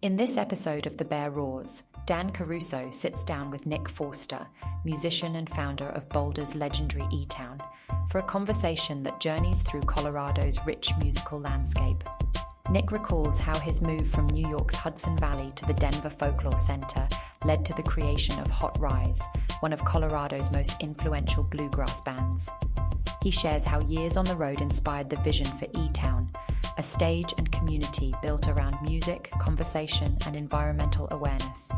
In this episode of The Bear Roars, Dan Caruso sits down with Nick Forster, musician and founder of Boulder's legendary eTown, for a conversation that journeys through Colorado's rich musical landscape. Nick recalls how his move from New York's Hudson Valley to the Denver Folklore Center led to the creation of Hot Rize, one of Colorado's most influential bluegrass bands. He shares how years on the road inspired the vision for eTown, a stage and community built around music, conversation, and environmental awareness.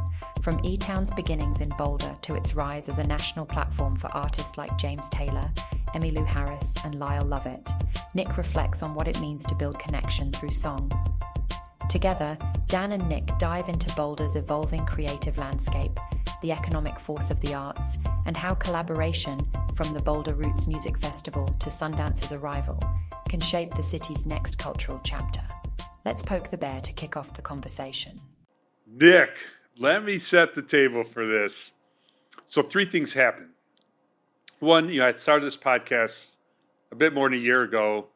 From eTown's beginnings in Boulder to its rise as a national platform for artists like James Taylor, Emmylou Harris, and Lyle Lovett, Nick reflects on what it means to build connection through song. Together, Dan and Nick dive into Boulder's evolving creative landscape, the economic force of the arts, and how collaboration, from the Boulder Roots Music Festival to Sundance's arrival, can shape the city's next cultural chapter. Let's poke the bear to kick off the conversation. Nick, let me set the table for this. So 3 things happened. One, I started this podcast a bit more than a year ago,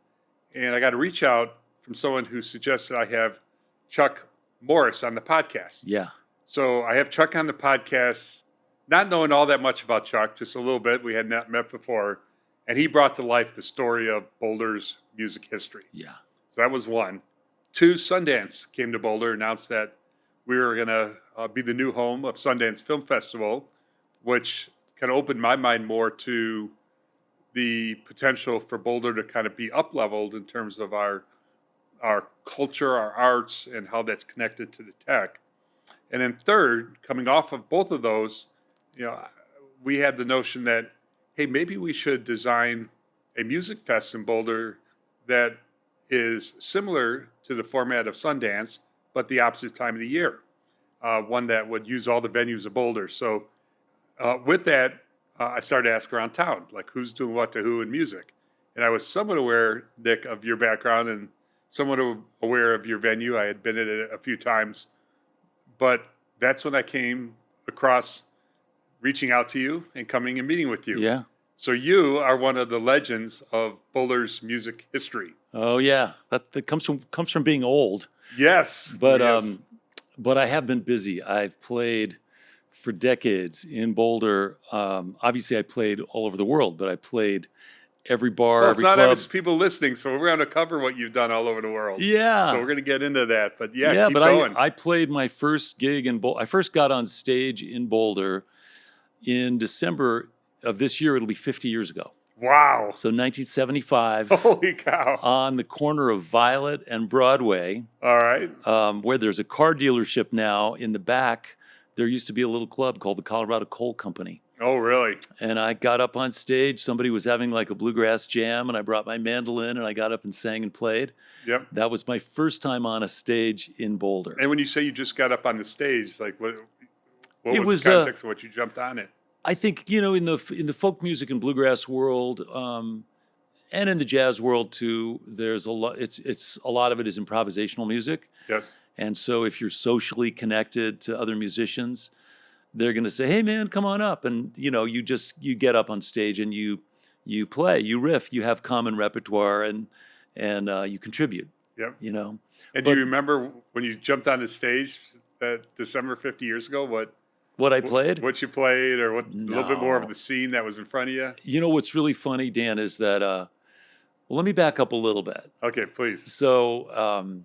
and I got a reach out from someone who suggested I have Chuck Morris on the podcast. Yeah. So I have Chuck on the podcast, not knowing all that much about Chuck, just a little bit. We had not met before. And he brought to life the story of Boulder's music history. Yeah. So that was 1. 2, Sundance came to Boulder, announced that we were going to be the new home of Sundance Film Festival, which kind of opened my mind more to the potential for Boulder to kind of be up-leveled in terms of our culture, our arts, and how that's connected to the tech. And then 3rd, coming off of both of those, we had the notion that, hey, maybe we should design a music fest in Boulder that is similar to the format of Sundance, but the opposite time of the year. One that would use all the venues of Boulder. So with that, I started to ask around town, like who's doing what to who in music. And I was somewhat aware, Nick, of your background and somewhat aware of your venue. I had been at it a few times. But that's when I came across reaching out to you and coming and meeting with you. Yeah. So you are one of the legends of Boulder's music history. Oh yeah, that comes from being old. Yes. But yes. But I have been busy. I've played for decades in Boulder. Obviously, I played all over the world, but I played every bar, well, every it's not club. As people listening, so we're going to cover what you've done all over the world. Yeah. So we're going to get into that. But keep but going. I played my first gig in Boulder. I first got on stage in Boulder in December of this year. It'll be 50 years ago. Wow. So 1975. Holy cow. On the corner of Violet and Broadway. All right. Where there's a car dealership now. In the back, there used to be a little club called the Colorado Coal Company. Oh, really? And I got up on stage. Somebody was having like a bluegrass jam, and I brought my mandolin, and I got up and sang and played. Yep. That was my first time on a stage in Boulder. And when you say you just got up on the stage, like what was the context of what you jumped on it? I think, in the folk music and bluegrass world, and in the jazz world too, there's a lot. It's a lot of it is improvisational music. Yes. And so if you're socially connected to other musicians, they're going to say, "Hey, man, come on up," and you get up on stage and you play, you riff, you have common repertoire, and you contribute. Yep. And do you remember when you jumped on the stage that December 50 years ago? What I played? What you played, or a little bit more of the scene that was in front of you? What's really funny, Dan, is that, well, let me back up a little bit. Okay, please. So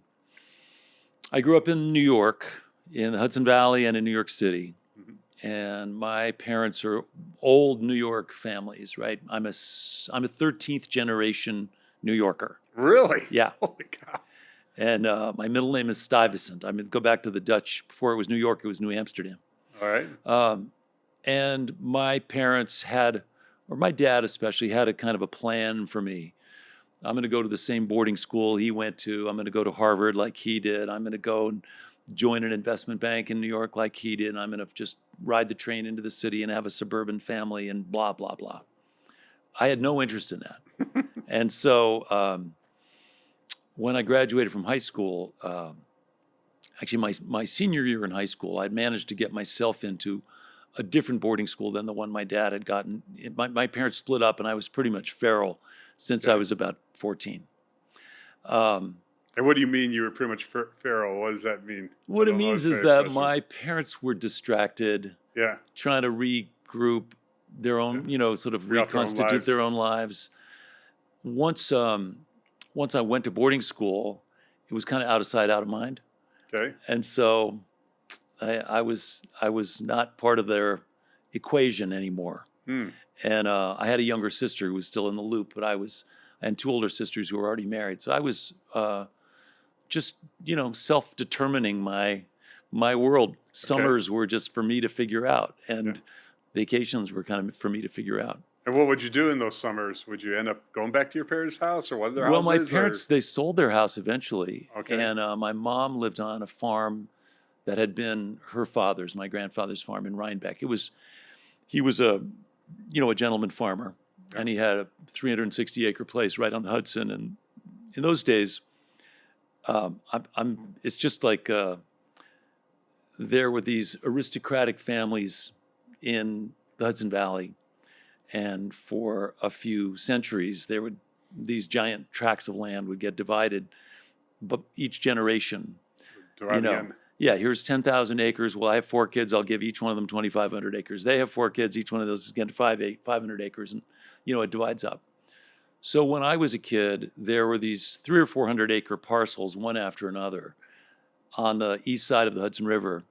I grew up in New York, in the Hudson Valley and in New York City. Mm-hmm. And my parents are old New York families, right? I'm a 13th generation New Yorker. Really? Yeah. Holy cow. And my middle name is Stuyvesant. Go back to the Dutch. Before it was New York, it was New Amsterdam. All right. And my parents had, or my dad especially, had a kind of a plan for me. I'm going to go to the same boarding school he went to. I'm going to go to Harvard like he did. I'm going to go and join an investment bank in New York like he did. I'm going to just ride the train into the city and have a suburban family and blah, blah, blah. I had no interest in that. And so when I graduated from high school, actually, my senior year in high school, I'd managed to get myself into a different boarding school than the one my dad had gotten. My parents split up, and I was pretty much feral since I was about 14. And what do you mean you were pretty much feral? What does that mean? What I it don't means always is pay that attention. my parents were distracted, Yeah. trying to regroup their own, sort of Figure out their own reconstitute lives. their own lives. Once I went to boarding school, it was kind of out of sight, out of mind, Okay. and so I was not part of their equation anymore. Hmm. And I had a younger sister who was still in the loop, but I had two older sisters who were already married. So I was just, self-determining my world. Summers were just for me to figure out, and vacations were kind of for me to figure out. And what would you do in those summers? Would you end up going back to your parents' house or one of their Well, houses? my parents, they sold their house eventually. Okay. And my mom lived on a farm that had been her father's, my grandfather's farm in Rhinebeck. He was a gentleman farmer, and he had a 360-acre place right on the Hudson. And in those days, it's just like there were these aristocratic families in the Hudson Valley, and for a few centuries, these giant tracts of land would get divided, but each generation, here's 10,000 acres. Well, I have 4 kids. I'll give each one of them 2,500 acres. They have 4 kids. Each one of those is getting 500 acres, and it divides up. So when I was a kid, there were these 300 or 400 acre parcels, one after another, on the east side of the Hudson River,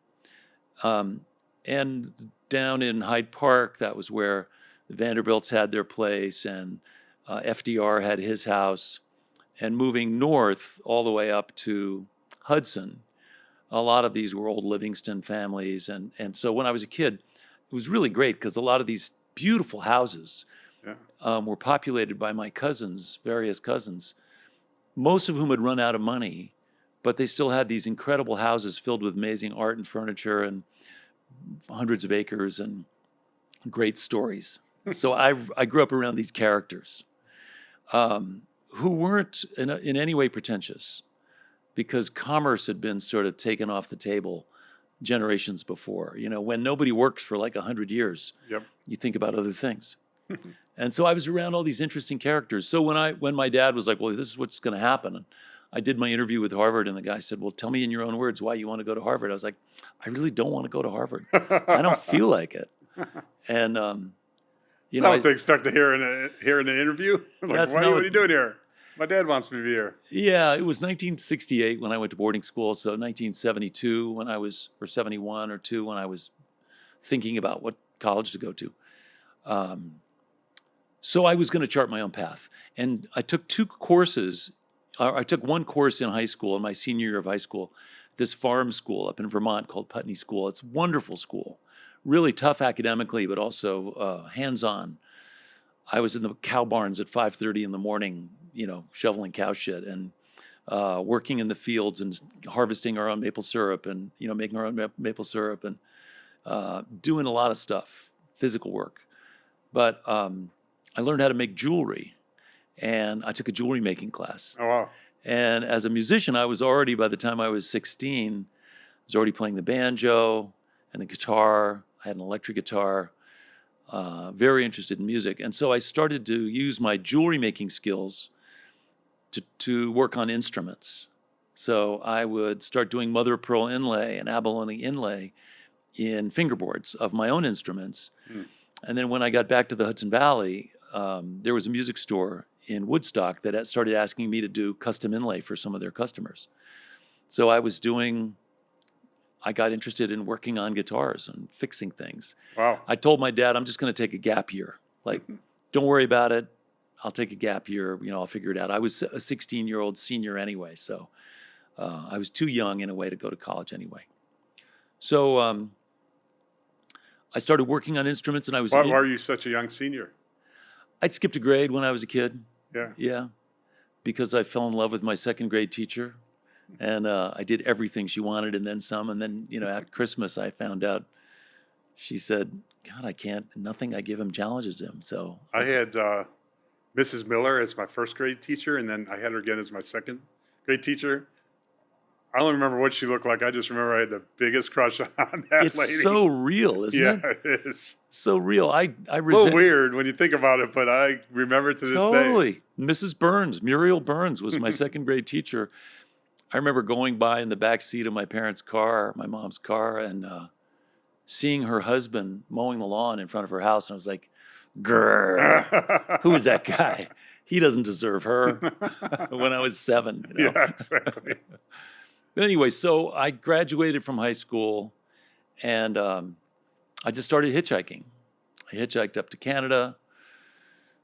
and down in Hyde Park, that was where the Vanderbilts had their place, and FDR had his house. And moving north all the way up to Hudson, a lot of these were old Livingston families. And so when I was a kid, it was really great because a lot of these beautiful houses were populated by my cousins, various cousins, most of whom had run out of money, but they still had these incredible houses filled with amazing art and furniture and hundreds of acres and great stories. So I grew up around these characters who weren't in any way pretentious, because commerce had been sort of taken off the table generations before. When nobody works for like 100 years, you think about other things. And so I was around all these interesting characters. So when my dad was like, well, this is what's going to happen, and I did my interview with Harvard, and the guy said, well, tell me in your own words why you want to go to Harvard. I was like, I really don't want to go to Harvard. I don't feel like it. And That's not what they expect to hear in an interview. Like, what are you doing here? My dad wants me to be here. Yeah, it was 1968 when I went to boarding school. So 1972 or 71 or 2 when I was thinking about what college to go to. So I was going to chart my own path. And I took 2 courses. I took 1 course in high school, in my senior year of high school, this farm school up in Vermont called Putney School. It's a wonderful school. Really tough academically, but also hands-on. I was in the cow barns at 5:30 in the morning, shoveling cow shit and working in the fields and harvesting our own maple syrup and, making our own maple syrup and doing a lot of stuff, physical work. But I learned how to make jewelry, and I took a jewelry making class. Oh, wow. And as a musician, I was already, by the time I was 16, I was already playing the banjo and the guitar. I had an electric guitar, very interested in music. And so I started to use my jewelry making skills to work on instruments. So I would start doing mother of pearl inlay and abalone inlay in fingerboards of my own instruments. Mm. And then when I got back to the Hudson Valley, there was a music store in Woodstock that started asking me to do custom inlay for some of their customers. So I got interested in working on guitars and fixing things. Wow. I told my dad, I'm just going to take a gap year. Like, don't worry about it. I'll take a gap year. I'll figure it out. I was a 16-year-old senior anyway, so I was too young in a way to go to college anyway. So I started working on instruments, and I was... Why are you such a young senior? I'd skipped a grade when I was a kid. Yeah. Yeah, because I fell in love with my second grade teacher. And I did everything she wanted and then some. And then, at Christmas, I found out, she said, God, nothing I give him challenges him. So I had Mrs. Miller as my first grade teacher, and then I had her again as my second grade teacher. I don't remember what she looked like. I just remember I had the biggest crush on that lady. It's so real, isn't it? Yeah, it is. So real. I resent... A little weird when you think about it, but I remember it to this day. Totally. Mrs. Burns, Muriel Burns was my second grade teacher. I remember going by in the back seat of my parents' car, my mom's car, and seeing her husband mowing the lawn in front of her house. And I was like, grrr, who is that guy? He doesn't deserve her. When I was 7. Yeah, exactly. But anyway, so I graduated from high school, and I just started hitchhiking. I hitchhiked up to Canada,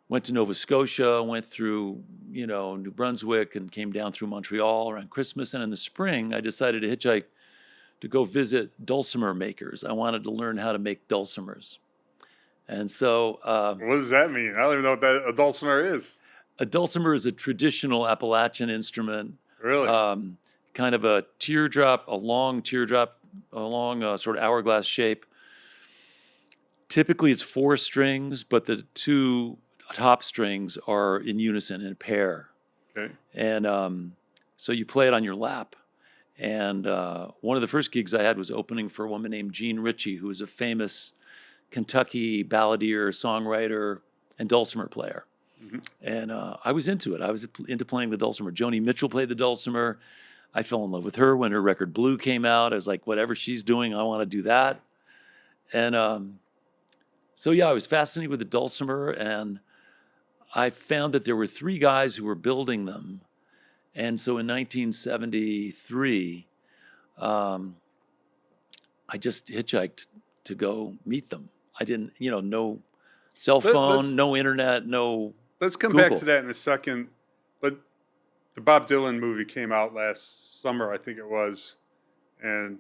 went to Nova Scotia, went through, New Brunswick, and came down through Montreal around Christmas. And in the spring, I decided to hitchhike to go visit dulcimer makers. I wanted to learn how to make dulcimers. And so... what does that mean? I don't even know what a dulcimer is. A dulcimer is a traditional Appalachian instrument. Really? Kind of a teardrop, a long sort of hourglass shape. Typically, it's 4 strings, but the 2 top strings are in unison, in a pair. Okay. And so you play it on your lap. And one of the first gigs I had was opening for a woman named Jean Ritchie, who was a famous Kentucky balladeer, songwriter, and dulcimer player. Mm-hmm. And I was into it. I was into playing the dulcimer. Joni Mitchell played the dulcimer. I fell in love with her when her record Blue came out. I was like, whatever she's doing, I want to do that. And so, I was fascinated with the dulcimer, and I found that there were 3 guys who were building them. And so in 1973, I just hitchhiked to go meet them. I didn't, no cell phone, no internet, no Let's come Google. back to that in a second. But the Bob Dylan movie came out last summer, I think it was. And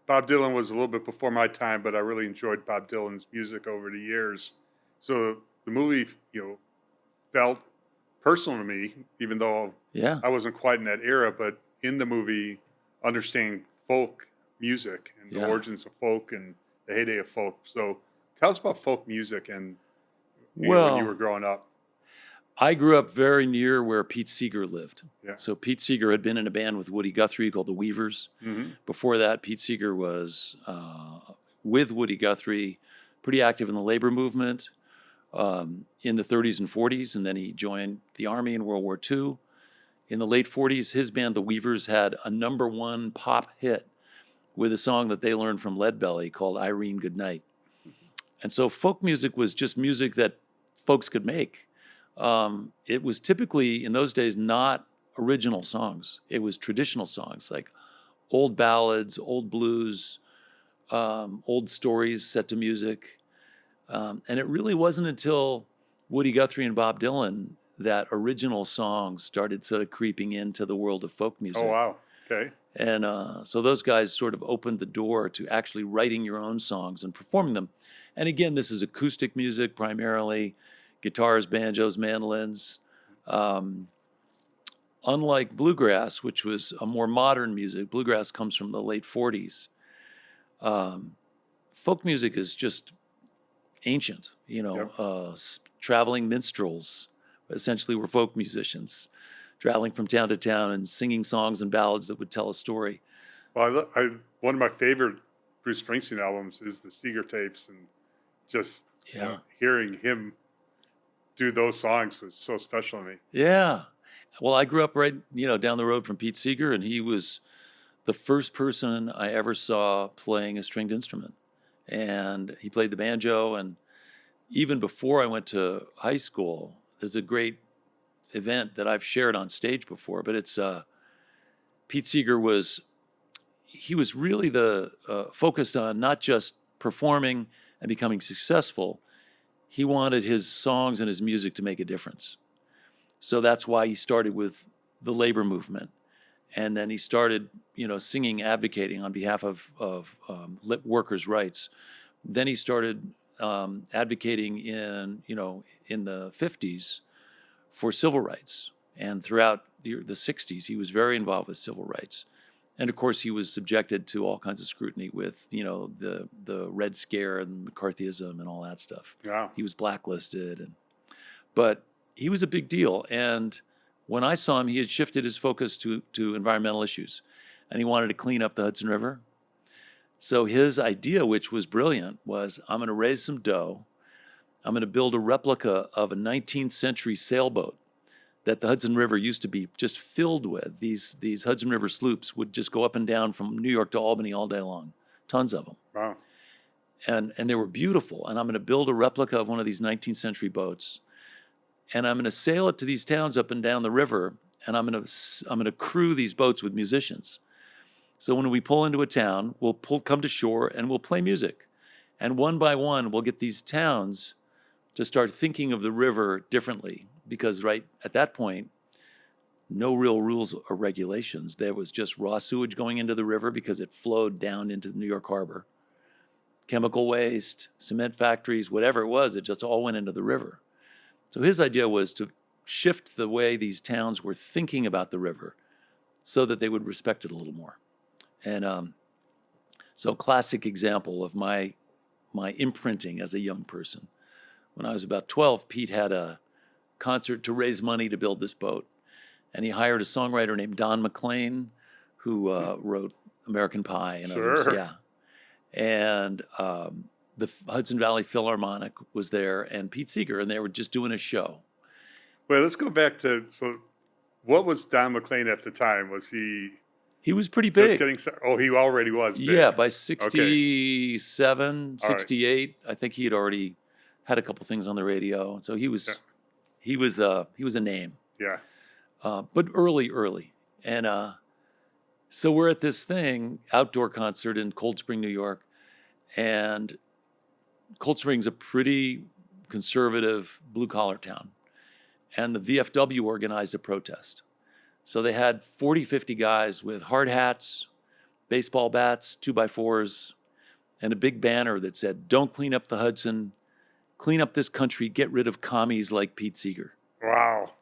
Bob Dylan was a little bit before my time, but I really enjoyed Bob Dylan's music over the years. So the movie, felt personal to me, even though I wasn't quite in that era. But in the movie, understanding folk music and the origins of folk and the heyday of folk. So tell us about folk music and when you were growing up. I grew up very near where Pete Seeger lived. Yeah. So Pete Seeger had been in a band with Woody Guthrie called the Weavers. Mm-hmm. Before that, Pete Seeger was with Woody Guthrie, pretty active in the labor movement in the 30s and 40s, and then he joined the Army in World War II. In the late 40s, his band, the Weavers, had a #1 pop hit with a song that they learned from Leadbelly called Irene Goodnight. And so folk music was just music that folks could make. It was typically, in those days, not original songs. It was traditional songs, like old ballads, old blues, old stories set to music. And it really wasn't until Woody Guthrie and Bob Dylan that original songs started sort of creeping into the world of folk music. Oh, wow. Okay. And so those guys sort of opened the door to actually writing your own songs and performing them. And again, this is acoustic music primarily, guitars, banjos, mandolins. Unlike bluegrass, which was a more modern music, bluegrass comes from the late 40s. Folk music is just ancient, traveling minstrels essentially were folk musicians, traveling from town to town and singing songs and ballads that would tell a story. Well, one of my favorite Bruce Springsteen albums is the Seeger tapes, and just hearing him do those songs was so special to me. Yeah. Well, I grew up right, down the road from Pete Seeger, and he was the first person I ever saw playing a stringed instrument. And he played the banjo, and even before I went to high school, there's a great event that I've shared on stage before, but it's Pete Seeger was really focused on not just performing and becoming successful. He wanted his songs and his music to make a difference. So that's why he started with the labor movement. And then he started, singing, advocating on behalf of workers' rights. Then he started advocating in the 50s for civil rights. And throughout the 60s, he was very involved with civil rights. And of course, he was subjected to all kinds of scrutiny with, the Red Scare and McCarthyism and all that stuff. Yeah. He was blacklisted. But he was a big deal. And when I saw him, he had shifted his focus to environmental issues. And he wanted to clean up the Hudson River. So his idea, which was brilliant, was I'm going to raise some dough. I'm going to build a replica of a 19th century sailboat that the Hudson River used to be just filled with. These Hudson River sloops would just go up and down from New York to Albany all day long, tons of them. Wow. And they were beautiful. And I'm going to build a replica of one of these 19th century boats, and I'm going to sail it to these towns up and down the river, and I'm going to crew these boats with musicians. So when we pull into a town, we'll come to shore and we'll play music. And one by one, we'll get these towns to start thinking of the river differently, because right at that point, no real rules or regulations. There was just raw sewage going into the river because it flowed down into the New York Harbor. Chemical waste, cement factories, whatever it was, it just all went into the river. So his idea was to shift the way these towns were thinking about the river so that they would respect it a little more. And so classic example of my imprinting as a young person. When I was about 12, Pete had a concert to raise money to build this boat. And he hired a songwriter named Don McLean, who wrote American Pie and others. Yeah. And the Hudson Valley Philharmonic was there, and Pete Seeger, and they were just doing a show. Well, let's go back to, so what was Don McLean at the time? Was he... He was pretty big. He already was big. Yeah, by 67, Okay. 68, I think he had already had a couple things on the radio. So he was a name. Yeah. But early. And so we're at this outdoor concert in Cold Spring, New York. And Cold Spring's a pretty conservative blue-collar town. And the VFW organized a protest. So they had 40, 50 guys with hard hats, baseball bats, 2x4s, and a big banner that said, "Don't clean up the Hudson, clean up this country, get rid of commies like Pete Seeger." Wow.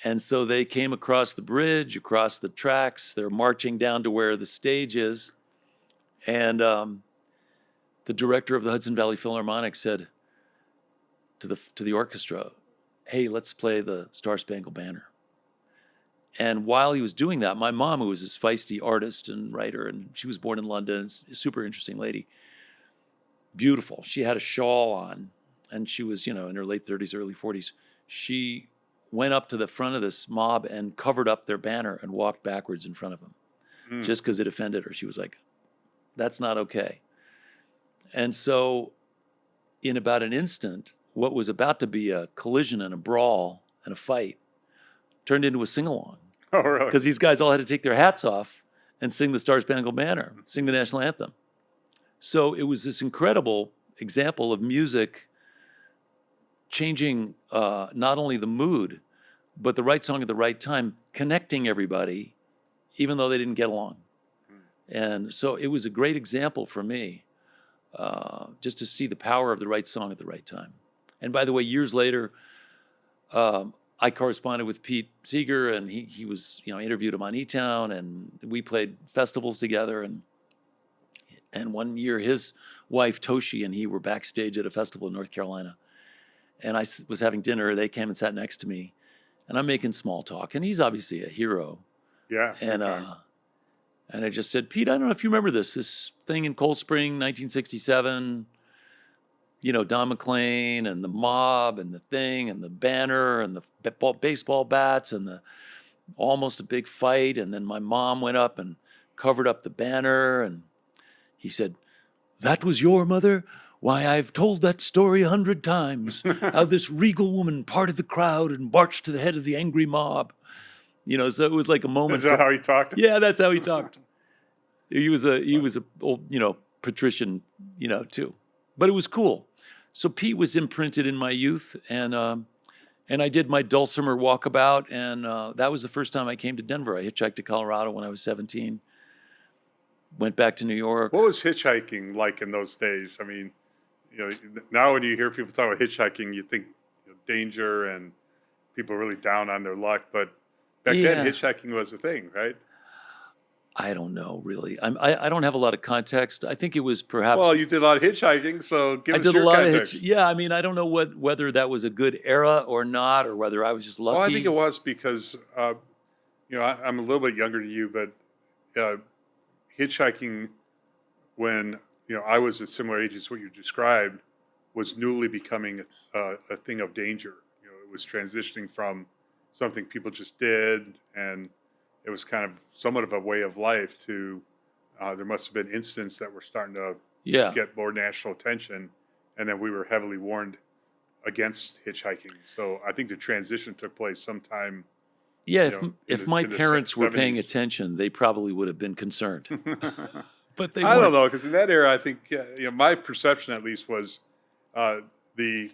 And so they came across the bridge, across the tracks. They're marching down to where the stage is. And the director of the Hudson Valley Philharmonic said to the orchestra, "Hey, let's play the Star Spangled Banner." And while he was doing that, my mom, who was this feisty artist and writer, and she was born in London, a super interesting lady, beautiful. She had a shawl on, and she was, in her late 30s, early 40s. She went up to the front of this mob and covered up their banner and walked backwards in front of them, just because it offended her. She was like, "That's not okay." And so in about an instant, what was about to be a collision and a brawl and a fight turned into a sing-along. Oh, really? Because these guys all had to take their hats off and sing the Star Spangled Banner, sing the national anthem. So it was this incredible example of music changing not only the mood, but the right song at the right time, connecting everybody, even though they didn't get along. And so it was a great example for me, just to see the power of the right song at the right time. And by the way, years later, I corresponded with Pete Seeger, and he was, interviewed him on eTown, and we played festivals together. And one year, his wife Toshi and he were backstage at a festival in North Carolina, and I was having dinner. They came and sat next to me, and I'm making small talk, and he's obviously a hero. Yeah. And I just said, "Pete, I don't know if you remember this thing in Cold Spring, 1967. Don McLean and the mob and the thing and the banner and the baseball bats and almost a big fight. And then my mom went up and covered up the banner." And he said, "That was your mother? Why, I've told that story 100 times. How this regal woman parted the crowd and marched to the head of the angry mob." So it was like a moment. Is that how he talked? Yeah, that's how he talked. He was a old, patrician, too. But it was cool. So Pete was imprinted in my youth, and I did my Dulcimer walkabout, and that was the first time I came to Denver. I hitchhiked to Colorado when I was 17. Went back to New York. What was hitchhiking like in those days? I mean, now when you hear people talk about hitchhiking, you think danger and people really down on their luck. But back then, hitchhiking was a thing, right? I don't know, really. I don't have a lot of context. I think it was perhaps... Well, you did a lot of hitchhiking, so give us your context. I did a lot of I don't know whether that was a good era or not, or whether I was just lucky. Well, I think it was because, I'm a little bit younger than you, but hitchhiking when, I was at similar age as what you described, was newly becoming a thing of danger. It was transitioning from something people just did, and it was kind of somewhat of a way of life. To there must have been incidents that were starting to Yeah. get more national attention, and then we were heavily warned against hitchhiking. So I think the transition took place sometime. Yeah, In if my in the parents were paying 70s. attention, they probably would have been concerned, but they I don't weren't. know, because in that era, I think my perception at least was uh, the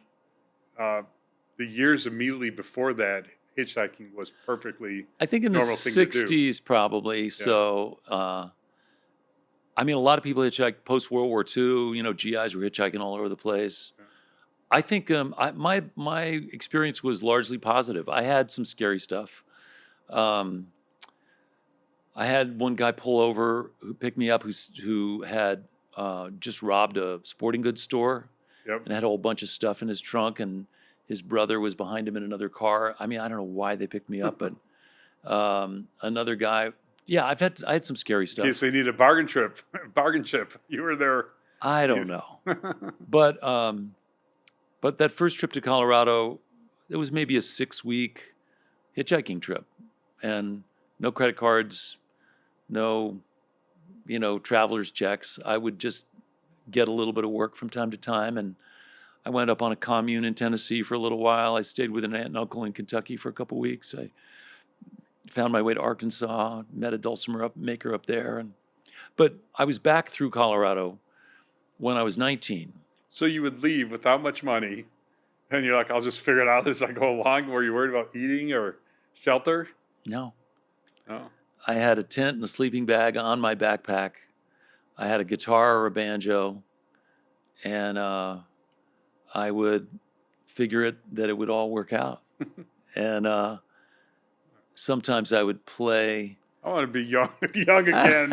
uh, the years immediately before that, hitchhiking was perfectly I think in the normal thing to do. '60s, probably. Yeah. So, I mean, a lot of people hitchhiked post World War II. GIs were hitchhiking all over the place. Yeah. I think my experience was largely positive. I had some scary stuff. Um, I had one guy pull over who picked me up who had just robbed a sporting goods store Yep. and had a whole bunch of stuff in his trunk, and his brother was behind him in another car. I mean, I don't know why they picked me up, but another guy. Yeah, I had some scary In stuff. case they need a bargain chip, you were there. I don't know, but that first trip to Colorado, it was maybe a 6-week hitchhiking trip, and no credit cards, no, traveler's checks. I would just get a little bit of work from time to time, and I went up on a commune in Tennessee for a little while. I stayed with an aunt and uncle in Kentucky for a couple weeks. I found my way to Arkansas, met a dulcimer maker up there, but I was back through Colorado when I was 19. So you would leave without much money, and you're like, I'll just figure it out as I go along. Were you worried about eating or shelter? No, Oh. I had a tent and a sleeping bag on my backpack. I had a guitar or a banjo, and I would figure that it would all work out. And sometimes I would play. I want to be young, young again,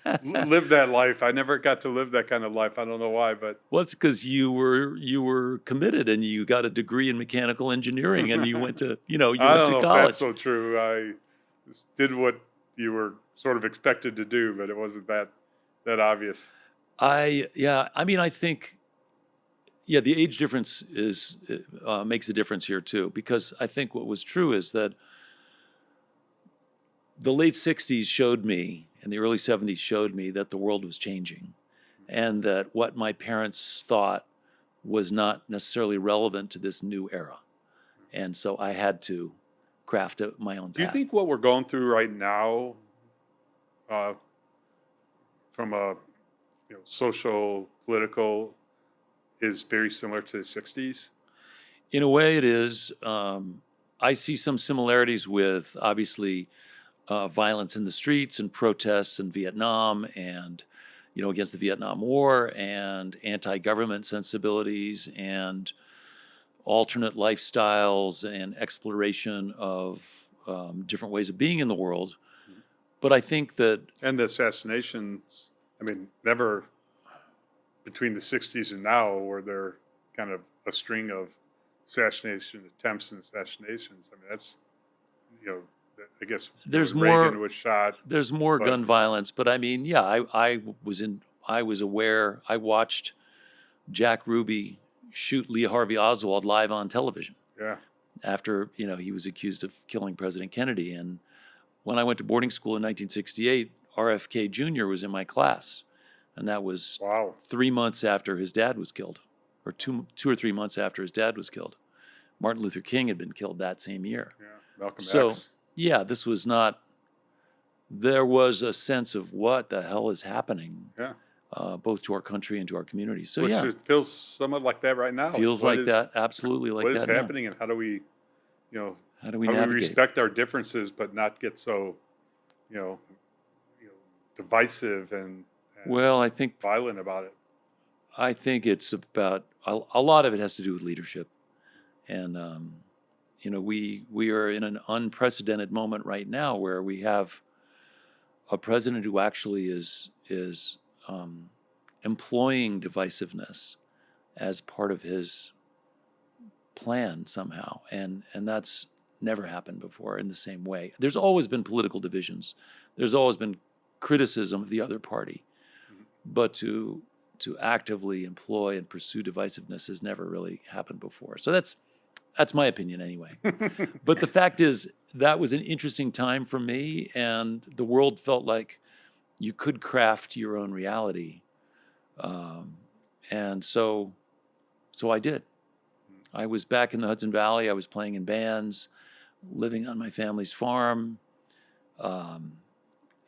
and live that life. I never got to live that kind of life. I don't know why, but Well, it's because you were committed and you got a degree in mechanical engineering and you went to I went don't to know if college. that's so true. I just did what you were sort of expected to do, but it wasn't that obvious. I mean, I think, the age difference makes a difference here too, because I think what was true is that the late 60s showed me, and the early 70s showed me that the world was changing, and that what my parents thought was not necessarily relevant to this new era. And so I had to craft my own path. Do you think what we're going through right now, from a social, political, is very similar to the 60s? In a way, it is. I see some similarities with, obviously, violence in the streets and protests in Vietnam and, against the Vietnam War, and anti-government sensibilities and alternate lifestyles and exploration of different ways of being in the world. But I think that... And the assassinations, I mean, never between the 60s and now were there kind of a string of assassination attempts and assassinations. I mean, that's, I guess There's Reagan was shot. There's more but- gun violence, but I mean, I was aware. I watched Jack Ruby shoot Lee Harvey Oswald live on television Yeah. after he was accused of killing President Kennedy. And when I went to boarding school in 1968, RFK Jr. was in my class, and that was Wow. 3 months after his dad was killed, or two or 3 months after his dad was killed. Martin Luther King had been killed that same year. Yeah. Malcolm So, X. yeah, this was not. There was a sense of what the hell is happening, Yeah. both to our country and to our community. So Which yeah, it feels somewhat like that right now. feels What like is- that. Absolutely like What that. is now. happening, and how do we, How do we how do we navigate? respect our differences but not get so, divisive and Well, I think violent about it? it's about a lot of it has to do with leadership, and we are in an unprecedented moment right now where we have a president who actually is employing divisiveness as part of his plan somehow, and that's never happened before in the same way. There's always been political divisions. There's always been criticism of the other party, but to actively employ and pursue divisiveness has never really happened before. So that's That's my opinion anyway. But the fact is, that was an interesting time for me, and the world felt like you could craft your own reality. And so I did. I was back in the Hudson Valley. I was playing in bands, living on my family's farm. I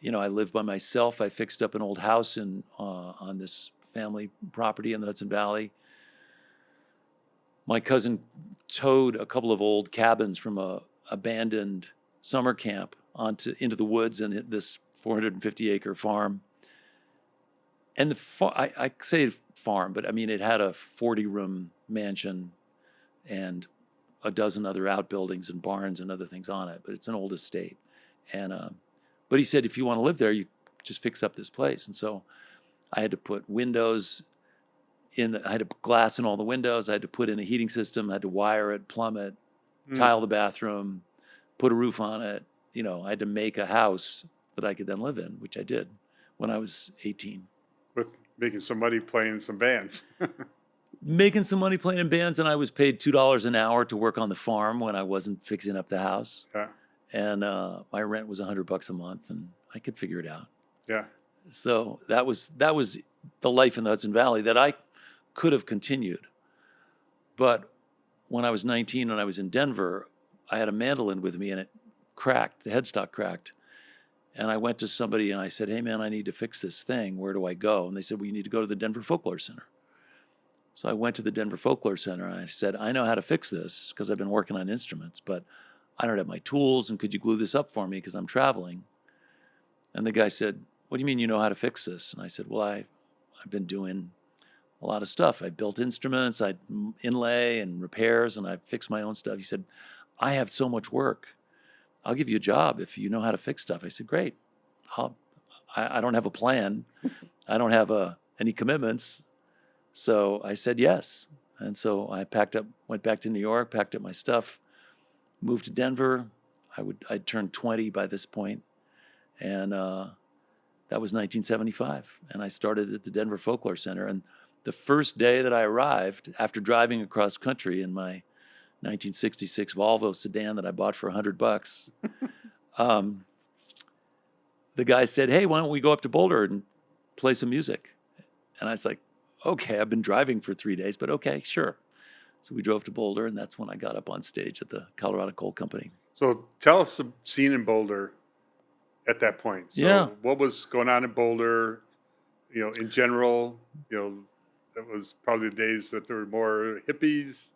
lived by myself. I fixed up an old house on this family property in the Hudson Valley. My cousin towed a couple of old cabins from a abandoned summer camp into the woods and this 450-acre farm. And I say farm, but I mean, it had a 40-room mansion and a dozen other outbuildings and barns and other things on it. But it's an old estate. And but he said, if you want to live there, you just fix up this place. And so I had to put windows I had to put glass in all the windows. I had to put in a heating system. I had to wire it, plumb it, tile the bathroom, put a roof on it. I had to make a house that I could then live in, which I did when I was 18. With making some money playing some bands. Making some money playing in bands, and I was paid $2 an hour to work on the farm when I wasn't fixing up the house. Yeah. And my rent was $100 a month, and I could figure it out. Yeah. So that was the life in the Hudson Valley that I could have continued. But when I was 19 and I was in Denver, I had a mandolin with me and it cracked, the headstock cracked. And I went to somebody and I said, hey man, I need to fix this thing. Where do I go? And they said, well, you need to go to the Denver Folklore Center. So I went to the Denver Folklore Center and I said, I know how to fix this because I've been working on instruments, but I don't have my tools, and could you glue this up for me because I'm traveling? And the guy said, what do you mean you know how to fix this? And I said, well, I've been doing a lot of stuff. I built instruments, I inlay and repairs, and I fix my own stuff. He said, I have so much work. I'll give you a job if you know how to fix stuff. I said, great. I don't have a plan. I don't have any commitments. So I said yes. And so I packed up, went back to New York, packed up my stuff, moved to Denver. I'd turned 20 by this point, and that was 1975. And I started at the Denver Folklore Center. And the first day that I arrived, after driving across country in my 1966 Volvo sedan that I bought for $100, the guy said, hey, why don't we go up to Boulder and play some music? And I was like, okay, I've been driving for 3 days, but okay, sure. So we drove to Boulder, and that's when I got up on stage at the Colorado Coal Company. So tell us the scene in Boulder at that point. So what was going on in Boulder, in general? That was probably the days that there were more hippies,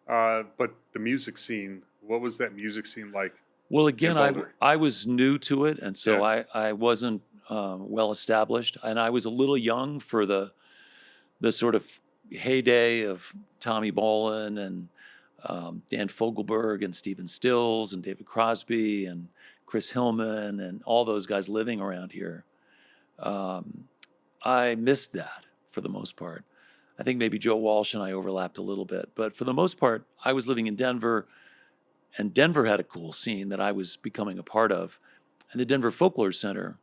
but the music scene, what was that music scene like? Well, again, I was new to it, and so I wasn't well established, and I was a little young for the sort of heyday of Tommy Bolin and Dan Fogelberg and Stephen Stills and David Crosby and Chris Hillman and all those guys living around here. I missed that for the most part. I think maybe Joe Walsh and I overlapped a little bit, but for the most part, I was living in Denver, and Denver had a cool scene that I was becoming a part of. And the Denver Folklore Center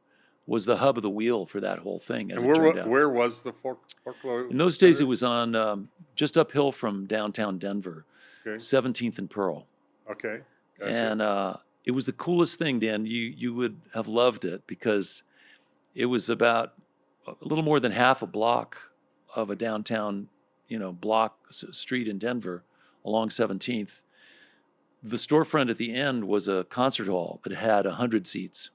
was the hub of the wheel for that whole thing, as it turned out. Where was the Folklore In those days, it was on just uphill from downtown Denver, 17th and Pearl. Okay. Gotcha. And it was the coolest thing, Dan. You would have loved it because it was about a little more than half a block of a downtown, street in Denver along 17th. The storefront at the end was a concert hall that had 100 seats.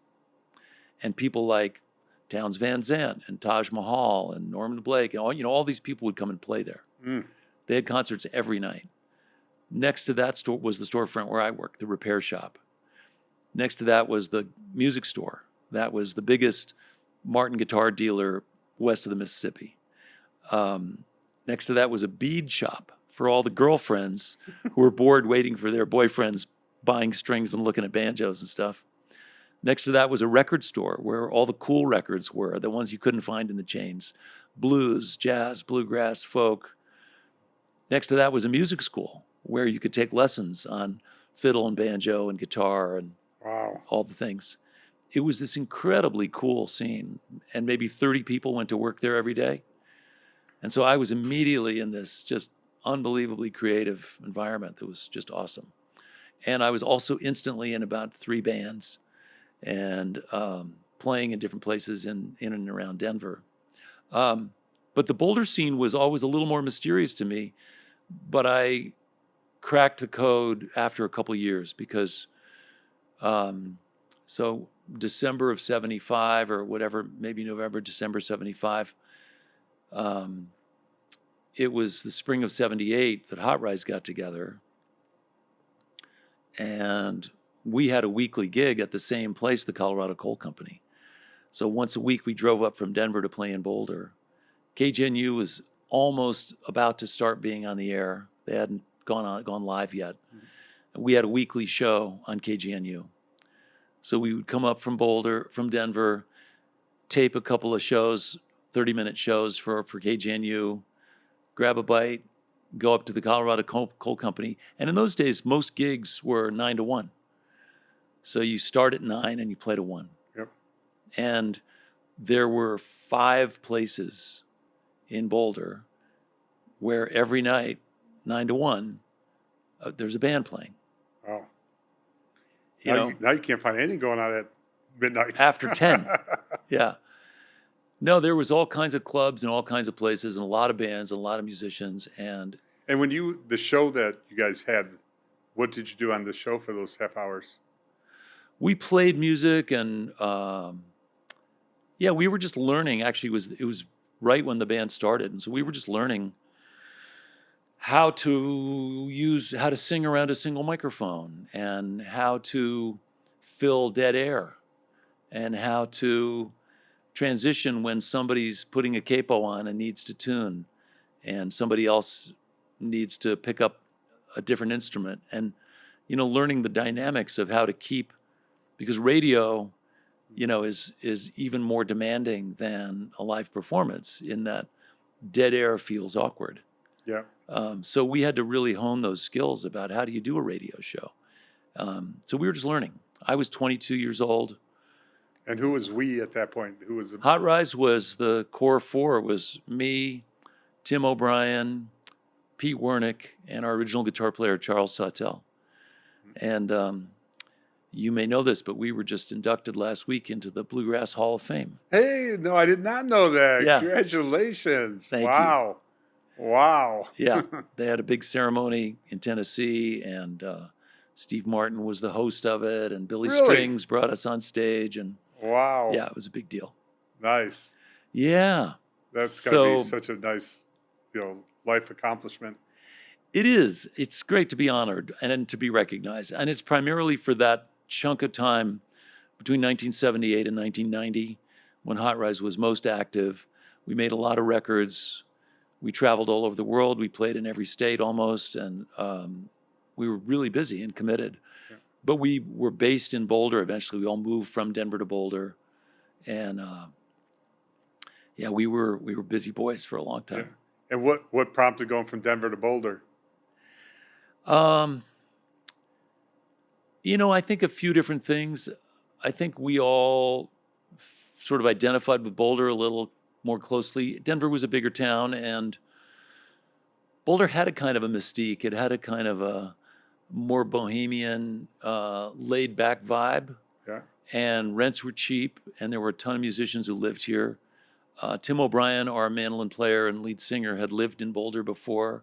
And people like Townes Van Zandt and Taj Mahal and Norman Blake and all these people would come and play there. They had concerts every night. Next to that store was the storefront where I worked, the repair shop. Next to that was the music store. That was the biggest Martin guitar dealer west of the Mississippi. Next to that was a bead shop for all the girlfriends who were bored waiting for their boyfriends buying strings and looking at banjos and stuff. Next to that was a record store where all the cool records were, the ones you couldn't find in the chains. Blues, jazz, bluegrass, folk. Next to that was a music school where you could take lessons on fiddle and banjo and guitar and all the things. It was this incredibly cool scene, and maybe 30 people went to work there every day. And so I was immediately in this just unbelievably creative environment that was just awesome. And I was also instantly in about 3 bands and playing in different places in and around Denver. But the Boulder scene was always a little more mysterious to me, but I cracked the code after a couple of years because so December of 75 or whatever, maybe November, December 75, it was the spring of 78 that Hot Rize got together. And we had a weekly gig at the same place, the Colorado Coal Company. So once a week we drove up from Denver to play in Boulder. KGNU was almost about to start being on the air. They hadn't gone live yet. Mm-hmm. We had a weekly show on KGNU. So we would come up from Denver, tape a couple of shows, 30-minute shows for KGNU, grab a bite, go up to the Colorado Coal Company. And in those days, most gigs were 9 to 1. So you start at 9 and you play to 1. Yep. And there were 5 places in Boulder where every night, 9 to 1, there's a band playing. Wow. Now you can't find anything going on at midnight. After 10. Yeah. No, there was all kinds of clubs and all kinds of places and a lot of bands and a lot of musicians. And when the show that you guys had, what did you do on the show for those half hours? We played music and, we were just learning. Actually, it was right when the band started. And so we were just learning how to sing around a single microphone and how to fill dead air and how to transition when somebody's putting a capo on and needs to tune and somebody else needs to pick up a different instrument and, learning the dynamics of how to keep, because radio, is even more demanding than a live performance in that dead air feels awkward. Yeah. So we had to really hone those skills about how do you do a radio show. So we were just learning. I was 22 years old. And who was we at that point? Who was Hot Rize was the core 4. It was me, Tim O'Brien, Pete Wernick, and our original guitar player, Charles Sawtell. And you may know this, but we were just inducted last week into the Bluegrass Hall of Fame. Hey, no, I did not know that. Yeah. Congratulations. Thank you. Wow. Yeah, they had a big ceremony in Tennessee, and Steve Martin was the host of it, and Billy Strings brought us on stage, and wow. Yeah, it was a big deal. Nice. Yeah. That's got to be such a nice, life accomplishment. It is. It's great to be honored and to be recognized. And it's primarily for that chunk of time between 1978 and 1990 when Hot Rize was most active. We made a lot of records. We traveled all over the world. We played in every state almost. And we were really busy and committed. Yeah. But we were based in Boulder. Eventually, we all moved from Denver to Boulder. And we were busy boys for a long time. Yeah. And what prompted going from Denver to Boulder? I think a few different things. I think we all sort of identified with Boulder a little more closely. Denver was a bigger town, and Boulder had a kind of a mystique. It had a kind of a more bohemian, laid-back vibe. Yeah. And rents were cheap, and there were a ton of musicians who lived here. Tim O'Brien, our mandolin player and lead singer, had lived in Boulder before.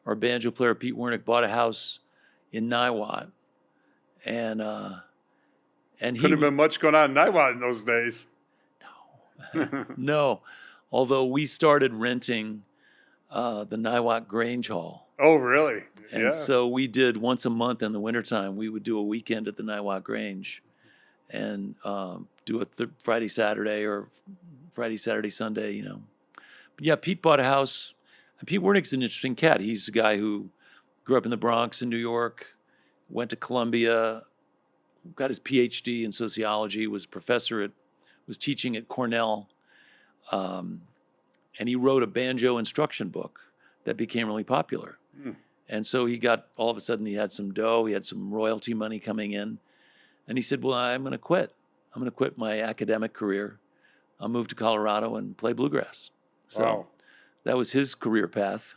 Our banjo player, Pete Wernick, bought a house in Niwot. And couldn't have been much going on in Niwot in those days. No. No. Although we started renting the Niwot Grange Hall. Oh, really? And so we did once a month in the wintertime, we would do a weekend at the Niwot Grange and do a Friday, Saturday, or Friday, Saturday, Sunday, But yeah, Pete bought a house. And Pete Wernick's an interesting cat. He's a guy who grew up in the Bronx in New York, went to Columbia, got his PhD in sociology, was teaching at Cornell, and he wrote a banjo instruction book that became really popular. Mm. And so all of a sudden he had some dough, he had some royalty money coming in, and he said, well, I'm going to quit. I'm going to quit my academic career. I'll move to Colorado and play bluegrass. So. Wow. That was his career path.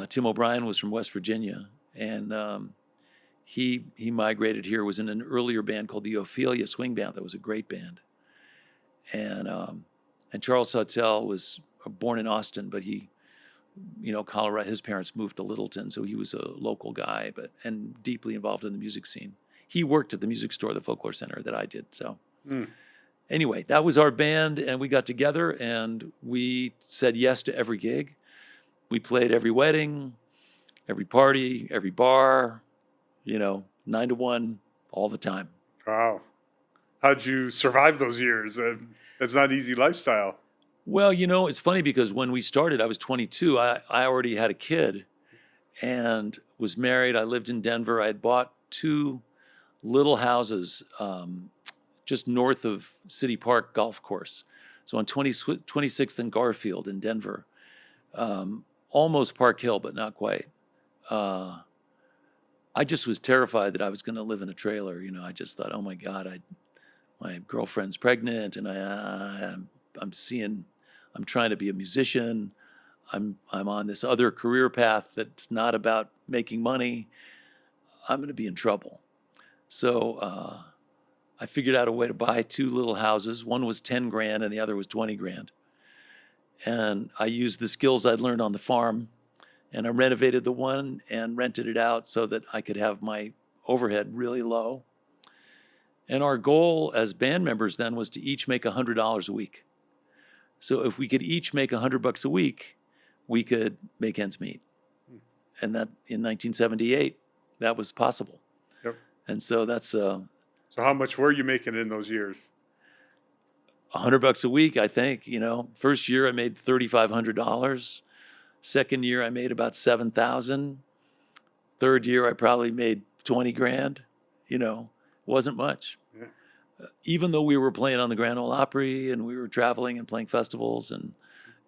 Tim O'Brien was from West Virginia, and he migrated here, was in an earlier band called the Ophelia Swing Band. That was a great band. And Charles Sawtelle was born in Austin, but he, Colorado, his parents moved to Littleton, so he was a local guy, and deeply involved in the music scene. He worked at the music store, the Folklore Center, that I did. So anyway, that was our band, and we got together, and we said yes to every gig. We played every wedding, every party, every bar, 9 to 1, all the time. Wow. How'd you survive those years? That's not an easy lifestyle. Well, it's funny because when we started, I was 22. I already had a kid and was married. I lived in Denver. I had bought 2 little houses just north of City Park Golf Course. So on 26th and Garfield in Denver. Almost Park Hill, but not quite. I just was terrified that I was going to live in a trailer. I just thought, oh my God, my girlfriend's pregnant, and I'm trying to be a musician. I'm on this other career path that's not about making money. I'm going to be in trouble. So I figured out a way to buy 2 little houses. One was 10 grand and the other was 20 grand. And I used the skills I'd learned on the farm, and I renovated the one and rented it out so that I could have my overhead really low. And our goal as band members then was to each make $100 a week. So if we could each make $100 a week, we could make ends meet. And that in 1978, that was possible. Yep. And so that's So how much were you making in those years? $100 a week, I think. First year I made $3,500. Second year I made about $7,000. Third year I probably made 20 grand. Wasn't much. Yeah. Even though we were playing on the Grand Ole Opry and we were traveling and playing festivals and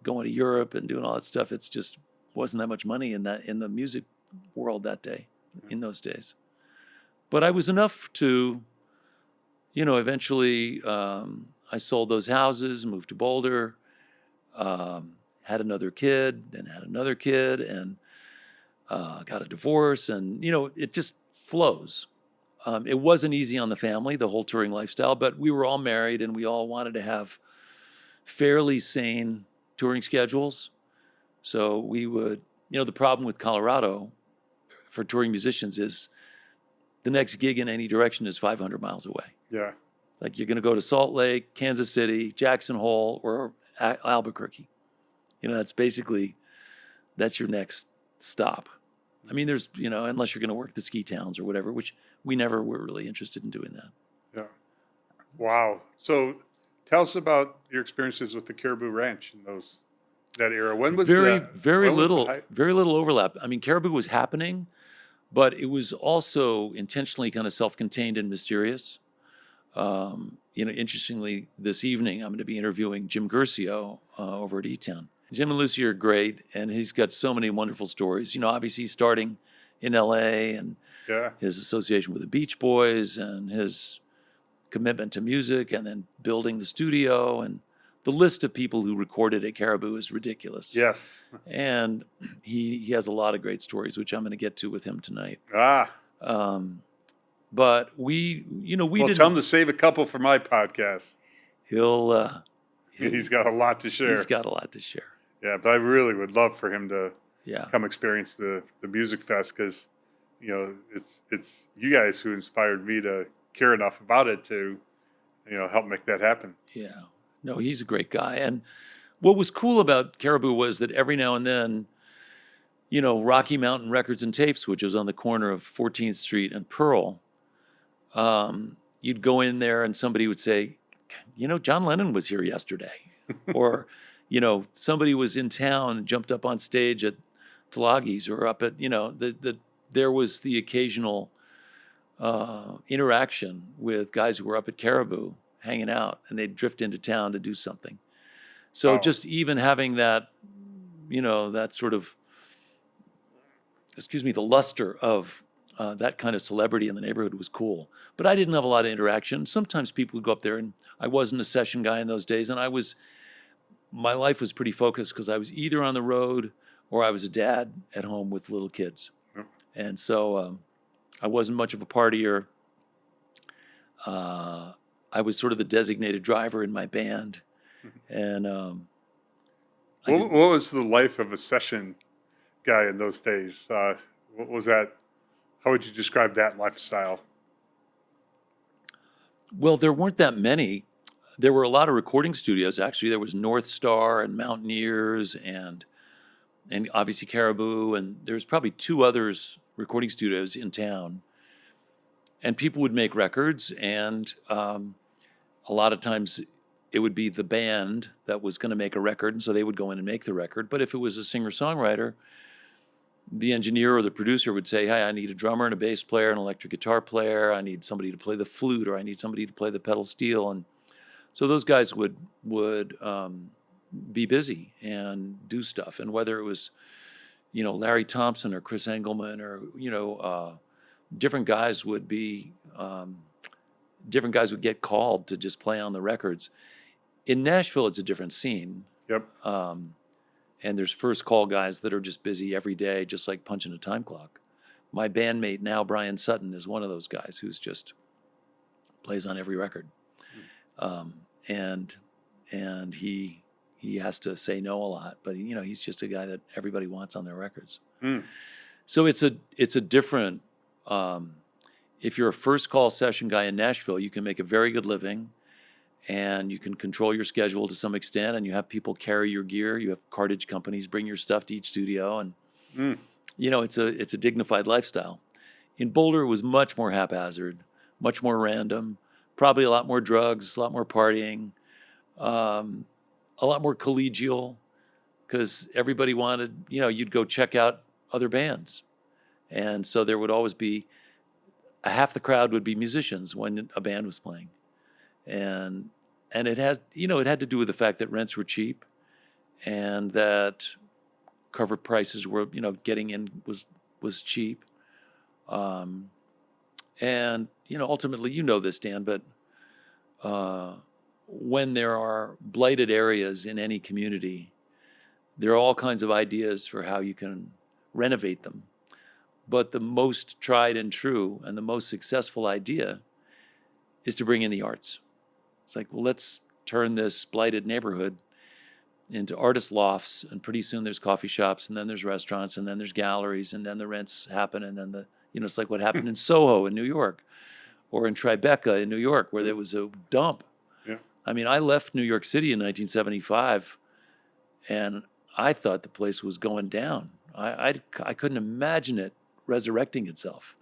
going to Europe and doing all that stuff, it's just wasn't that much money in the music world that day, in those days. But I was enough to, eventually I sold those houses, moved to Boulder, had another kid, and had another kid, and got a divorce, and it just flows. It wasn't easy on the family, the whole touring lifestyle, but we were all married, and we all wanted to have fairly sane touring schedules. So we would, the problem with Colorado for touring musicians is the next gig in any direction is 500 miles away. Yeah. Like you're going to go to Salt Lake, Kansas City, Jackson Hole, or Albuquerque. That's your next stop. I mean, there's, unless you're going to work the ski towns or whatever, which we never were really interested in doing that. Yeah. Wow. So tell us about your experiences with the Caribou Ranch in that era. When was very little overlap. I mean, Caribou was happening, but it was also intentionally kind of self-contained and mysterious. Interestingly, this evening I'm going to be interviewing Jim Guercio over at eTown. Jim and Lucy are great, and he's got so many wonderful stories. Obviously starting in L.A. and his association with the Beach Boys and his commitment to music, and then building the studio, and the list of people who recorded at Caribou is ridiculous. Yes. And he has a lot of great stories, which I'm going to get to with him tonight. But we didn't. Tell him to save a couple for my podcast. He's got a lot to share. He's got a lot to share. Yeah, but I really would love for him to come experience the music fest, because it's you guys who inspired me to care enough about it to help make that happen. Yeah, no, he's a great guy. And what was cool about Caribou was that every now and then, Rocky Mountain Records and Tapes, which was on the corner of 14th Street and Pearl, you'd go in there and somebody would say, John Lennon was here yesterday. Or, somebody was in town and jumped up on stage at Tlagi's, or up at, there was the occasional interaction with guys who were up at Caribou hanging out, and they'd drift into town to do something. So just even having that, that sort of, the luster of that kind of celebrity in the neighborhood was cool. But I didn't have a lot of interaction. Sometimes people would go up there, and I wasn't a session guy in those days, and my life was pretty focused because I was either on the road or I was a dad at home with little kids. Yep. And so I wasn't much of a partier. I was sort of the designated driver in my band. And what was the life of a session guy in those days? What was that? How would you describe that lifestyle? well, there weren't that many. There were a lot of recording studios, actually. There was North Star and Mountaineers and obviously Caribou, and there's probably two others recording studios in town. And people would make records, and a lot of times it would be the band that was going to make a record, and so they would go in and make the record. But if it was a singer-songwriter, the engineer or the producer would say, hey, I need a drummer and a bass player, an electric guitar player, I need somebody to play the flute, or I need somebody to play the pedal steel. And so those guys would be busy and do stuff. And whether it was, Larry Thompson or Chris Engelman or, different guys would get called to just play on the records. In Nashville, it's a different scene. Yep. And there's first call guys that are just busy every day, just like punching a time clock. My bandmate now, Brian Sutton, is one of those guys who's just plays on every record. And he has to say no a lot, but he's just a guy that everybody wants on their records. So it's a different. If you're a first call session guy in Nashville, you can make a very good living, and you can control your schedule to some extent, and you have people carry your gear. You have cartage companies bring your stuff to each studio, and it's a dignified lifestyle. In Boulder, it was much more haphazard, much more random, probably a lot more drugs, a lot more partying, a lot more collegial, because everybody wanted, you'd go check out other bands. And so there would always be half the crowd would be musicians when a band was playing. And it had to do with the fact that rents were cheap and that cover prices were, getting in was cheap. And, ultimately, this, Dan, but when there are blighted areas in any community, there are all kinds of ideas for how you can renovate them. But the most tried and true and the most successful idea is to bring in the arts. It's like, well, let's turn this blighted neighborhood into artist lofts, and pretty soon there's coffee shops, and then there's restaurants, and then there's galleries, and then the rents happen, and then it's like what happened in Soho in New York, or in Tribeca in New York, where there was a dump. Yeah. I mean, I left New York City in 1975, and I thought the place was going down. I couldn't imagine it resurrecting itself.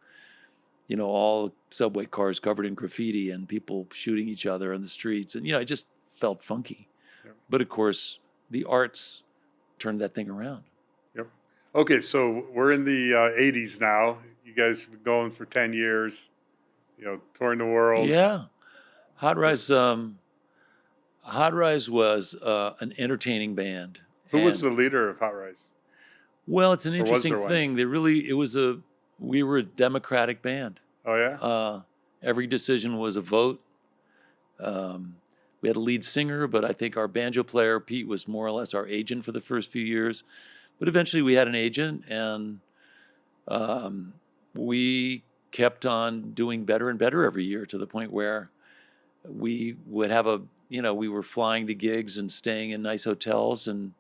All subway cars covered in graffiti and people shooting each other in the streets. And, it just felt funky. Yep. But, of course, the arts turned that thing around. Yep. Okay, so we're in the 80s now. You guys have been going for 10 years, touring the world. Yeah. Hot Rize was an entertaining band. Who was the leader of Hot Rize? Well, it's an interesting there one? thing. We were a democratic band. Oh, yeah? Every decision was a vote. We had a lead singer, but I think our banjo player, Pete, was more or less our agent for the first few years. But eventually we had an agent, and we kept on doing better and better every year, to the point where we would have we were flying to gigs and staying in nice hotels, and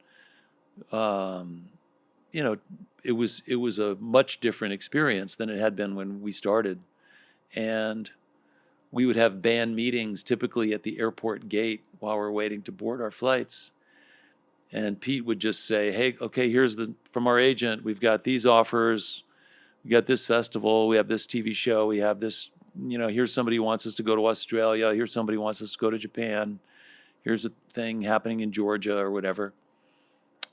it was a much different experience than it had been when we started. And we would have band meetings typically at the airport gate while we're waiting to board our flights. And Pete would just say, hey, okay, from our agent, we've got these offers. We got this festival. We have this TV show. We have this, here's somebody who wants us to go to Australia. Here's somebody who wants us to go to Japan. Here's a thing happening in Georgia or whatever.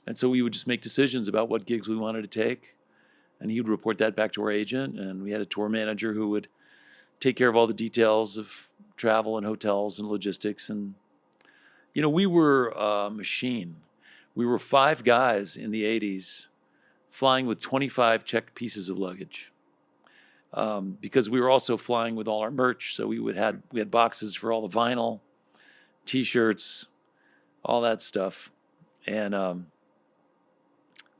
And so we would just make decisions about what gigs we wanted to take. And he would report that back to our agent. And we had a tour manager who would take care of all the details of travel and hotels and logistics. And, we were a machine. We were 5 guys in the 80s flying with 25 checked pieces of luggage. Because we were also flying with all our merch. So we had boxes for all the vinyl, T-shirts, all that stuff. And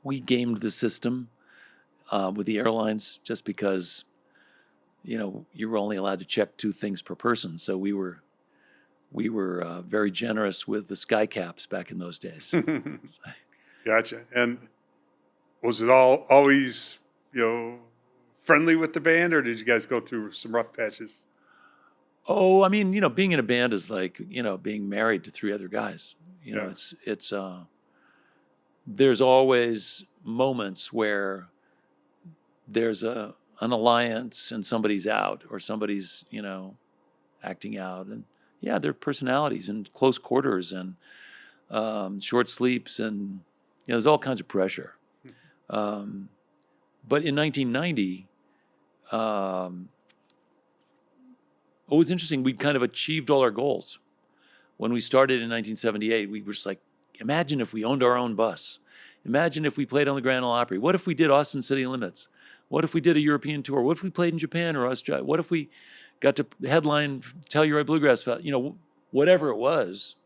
we gamed the system with the airlines just because, you were only allowed to check 2 things per person. So we were very generous with the sky caps back in those days. Gotcha. And was it always, friendly with the band, or did you guys go through some rough patches? Oh, I mean, being in a band is like, being married to 3 other guys. Yeah. It's there's always moments where there's an alliance and somebody's out or somebody's, acting out. And yeah, their personalities and close quarters and short sleeps and, there's all kinds of pressure. But in 1990, what was interesting, we kind of achieved all our goals. When we started in 1978, we were just like, imagine if we owned our own bus. Imagine if we played on the Grand Ole Opry. What if we did Austin City Limits? What if we did a European tour? What if we played in Japan or Australia? What if we got to headline Telluride Bluegrass Festival? Whatever it was,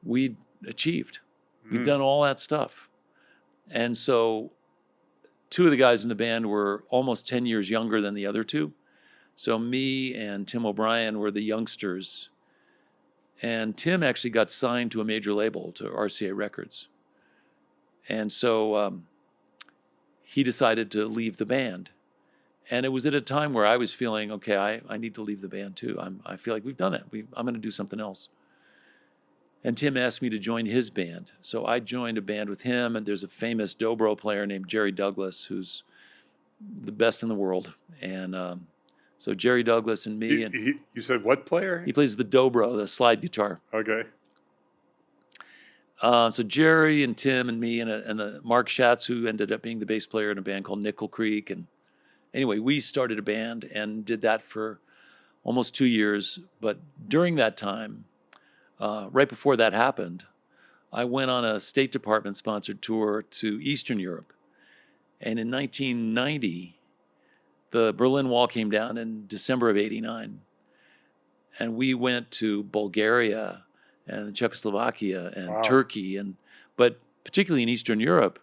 we'd achieved. We'd done all that stuff. And so 2 of the guys in the band were almost 10 years younger than the other 2. So me and Tim O'Brien were the youngsters. And Tim actually got signed to a major label, to RCA Records. And so he decided to leave the band. And it was at a time where I was feeling, okay, I need to leave the band too. I feel like we've done it. I'm going to do something else. And Tim asked me to join his band. So I joined a band with him, and there's a famous dobro player named Jerry Douglas, who's the best in the world. And so Jerry Douglas and me. You said what player? He plays the dobro, the slide guitar. Okay. So Jerry and Tim and me and the Mark Schatz, who ended up being the bass player in a band called Nickel Creek. And anyway, we started a band and did that for almost 2 years. But during that time, right before that happened, I went on a State Department sponsored tour to Eastern Europe. And in 1990, the Berlin Wall came down in December of '89. And we went to Bulgaria and Czechoslovakia and Turkey. But particularly in Eastern Europe,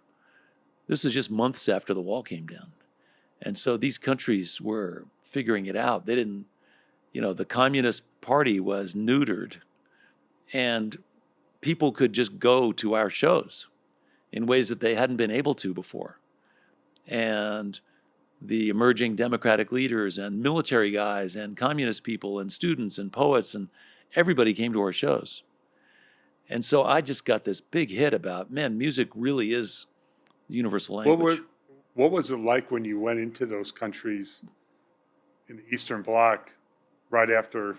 this was just months after the wall came down. And so these countries were figuring it out. They didn't, the Communist Party was neutered. And people could just go to our shows in ways that they hadn't been able to before. And the emerging democratic leaders and military guys and communist people and students and poets and everybody came to our shows. And so I just got this big hit about, man, music really is universal language. What was it like when you went into those countries in the Eastern Bloc right after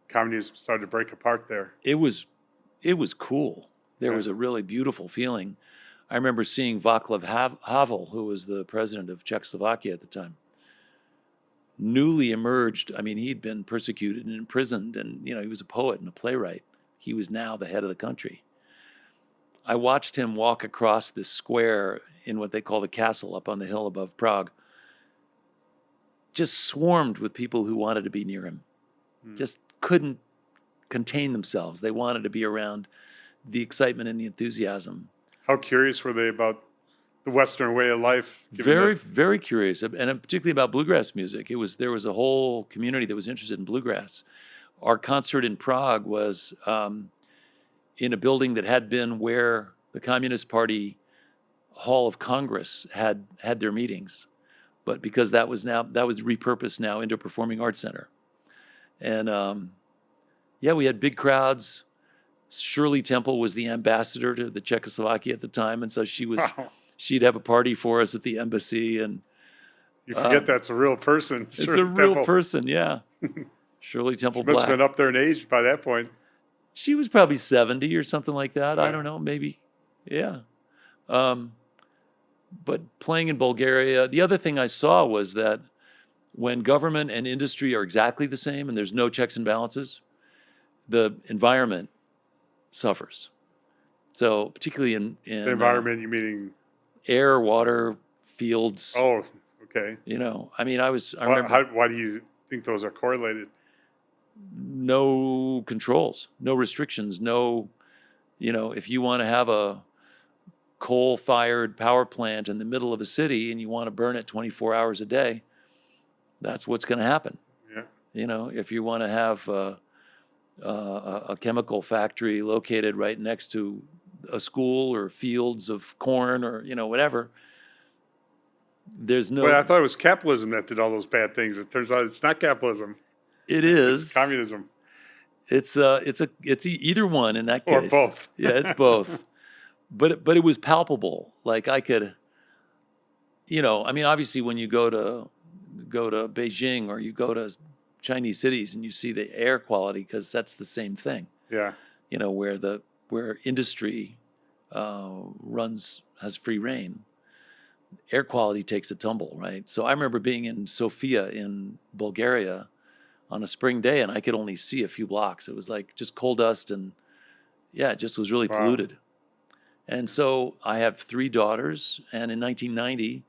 communism started to break apart there? It was cool. There was a really beautiful feeling. I remember seeing Václav Havel, who was the president of Czechoslovakia at the time, newly emerged. I mean, he'd been persecuted and imprisoned, and he was a poet and a playwright. He was now the head of the country. I watched him walk across this square in what they call the castle up on the hill above Prague, just swarmed with people who wanted to be near him. Just couldn't contain themselves. They wanted to be around the excitement and the enthusiasm. How curious were they about the Western way of life? Very curious, and particularly about bluegrass music. There was a whole community that was interested in bluegrass. Our concert in Prague was in a building that had been where the Communist Party Hall of Congress had their meetings, but because that was repurposed now into a performing arts center. And we had big crowds. Shirley Temple was the ambassador to the Czechoslovakia at the time, and so she'd have a party for us at the embassy. And you forget that's a real person. It's a real person, yeah. Shirley Temple Black. Must have been up there in age by that point. She was probably 70 or something like that. Yeah. I don't know, maybe, yeah. But playing in Bulgaria, the other thing I saw was that when government and industry are exactly the same and there's no checks and balances, the environment suffers. So particularly in the environment, you meaning air, water, fields. Oh, okay. I mean, I remember. Why do you think those are correlated? No controls, no restrictions, no, if you want to have a coal-fired power plant in the middle of a city and you want to burn it 24 hours a day, that's what's going to happen. Yeah. You know, if you want to have a chemical factory located right next to a school or fields of corn or, you know, whatever, there's no... Well, I thought it was capitalism that did all those bad things. It turns out it's not capitalism. It is. It's communism. It's either one in that Or case. both. Yeah, it's both. But it was palpable. Like I could, you know, I mean, obviously when you go to Beijing or you go to Chinese cities and you see the air quality, because that's the same thing. Yeah. You know, where industry has free reign, air quality takes a tumble, right? So I remember being in Sofia in Bulgaria on a spring day, and I could only see a few blocks. It was like just coal dust, and yeah, it just was really polluted. And so I have 3 daughters, and in 1990,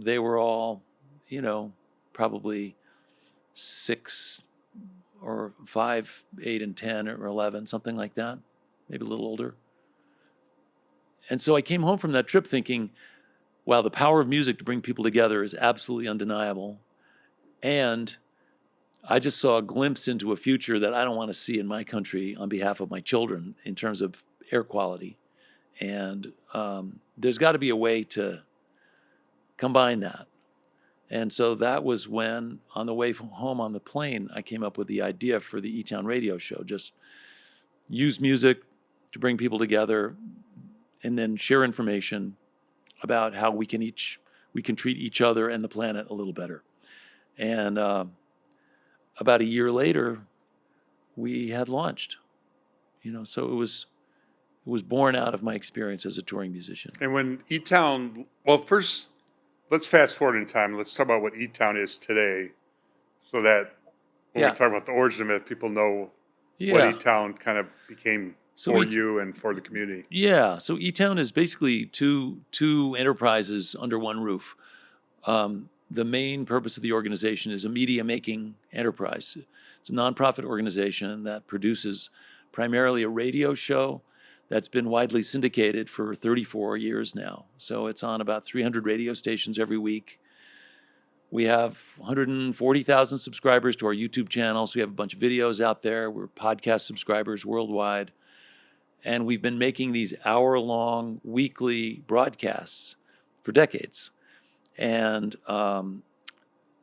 they were all, you know, probably 6 or 5, 8, and 10 or 11, something like that, maybe a little older. And so I came home from that trip thinking, wow, the power of music to bring people together is absolutely undeniable. And I just saw a glimpse into a future that I don't want to see in my country on behalf of my children in terms of air quality. And there's got to be a way to combine that. And so that was when, on the way from home on the plane, I came up with the idea for the eTown radio show. Just use music to bring people together and then share information about how we can treat each other and the planet a little better. And about a year later, we had launched. You know, so it was born out of my experience as a touring musician. And when eTown, well, first, let's fast forward in time. Let's talk about what eTown is today, so that when we talk about the origin of it, people know what eTown kind of became for you and for the community. Yeah, so eTown is basically two enterprises under one roof. The main purpose of the organization is a media-making enterprise. It's a nonprofit organization that produces primarily a radio show that's been widely syndicated for 34 years now. So it's on about 300 radio stations every week. We have 140,000 subscribers to our YouTube channel, so we have a bunch of videos out there. We're podcast subscribers worldwide. And we've been making these hour-long weekly broadcasts for decades. And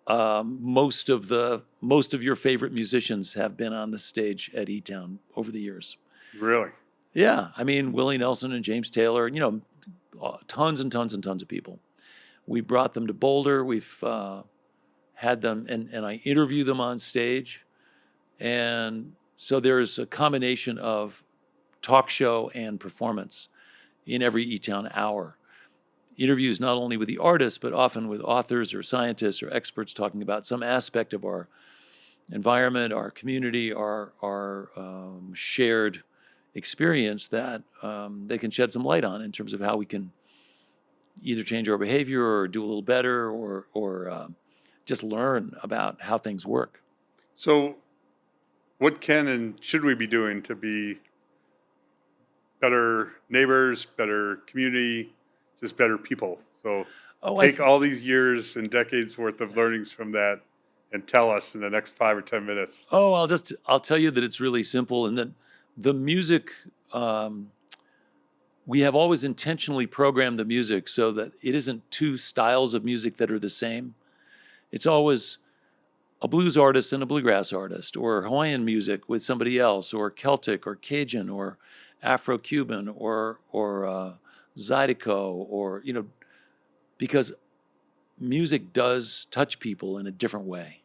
most of your favorite musicians have been on the stage at eTown over the years. Really? Yeah, I mean, Willie Nelson and James Taylor, you know, tons and tons and tons of people. We brought them to Boulder. We've had them, and I interview them on stage. And so there's a combination of talk show and performance in every eTown hour. Interviews not only with the artists, but often with authors or scientists or experts talking about some aspect of our environment, our community, our shared experience that they can shed some light on in terms of how we can either change our behavior or do a little better or just learn about how things work. So what can and should we be doing to be better neighbors, better community, just better people? So take all these years and decades worth of learnings from that and tell us in the next 5 or 10 minutes. Oh, I'll tell you that it's really simple, and that the music, we have always intentionally programmed the music so that it isn't 2 styles of music that are the same. It's always a blues artist and a bluegrass artist, or Hawaiian music with somebody else, or Celtic, or Cajun, or Afro-Cuban, or Zydeco, or, you know, because music does touch people in a different way.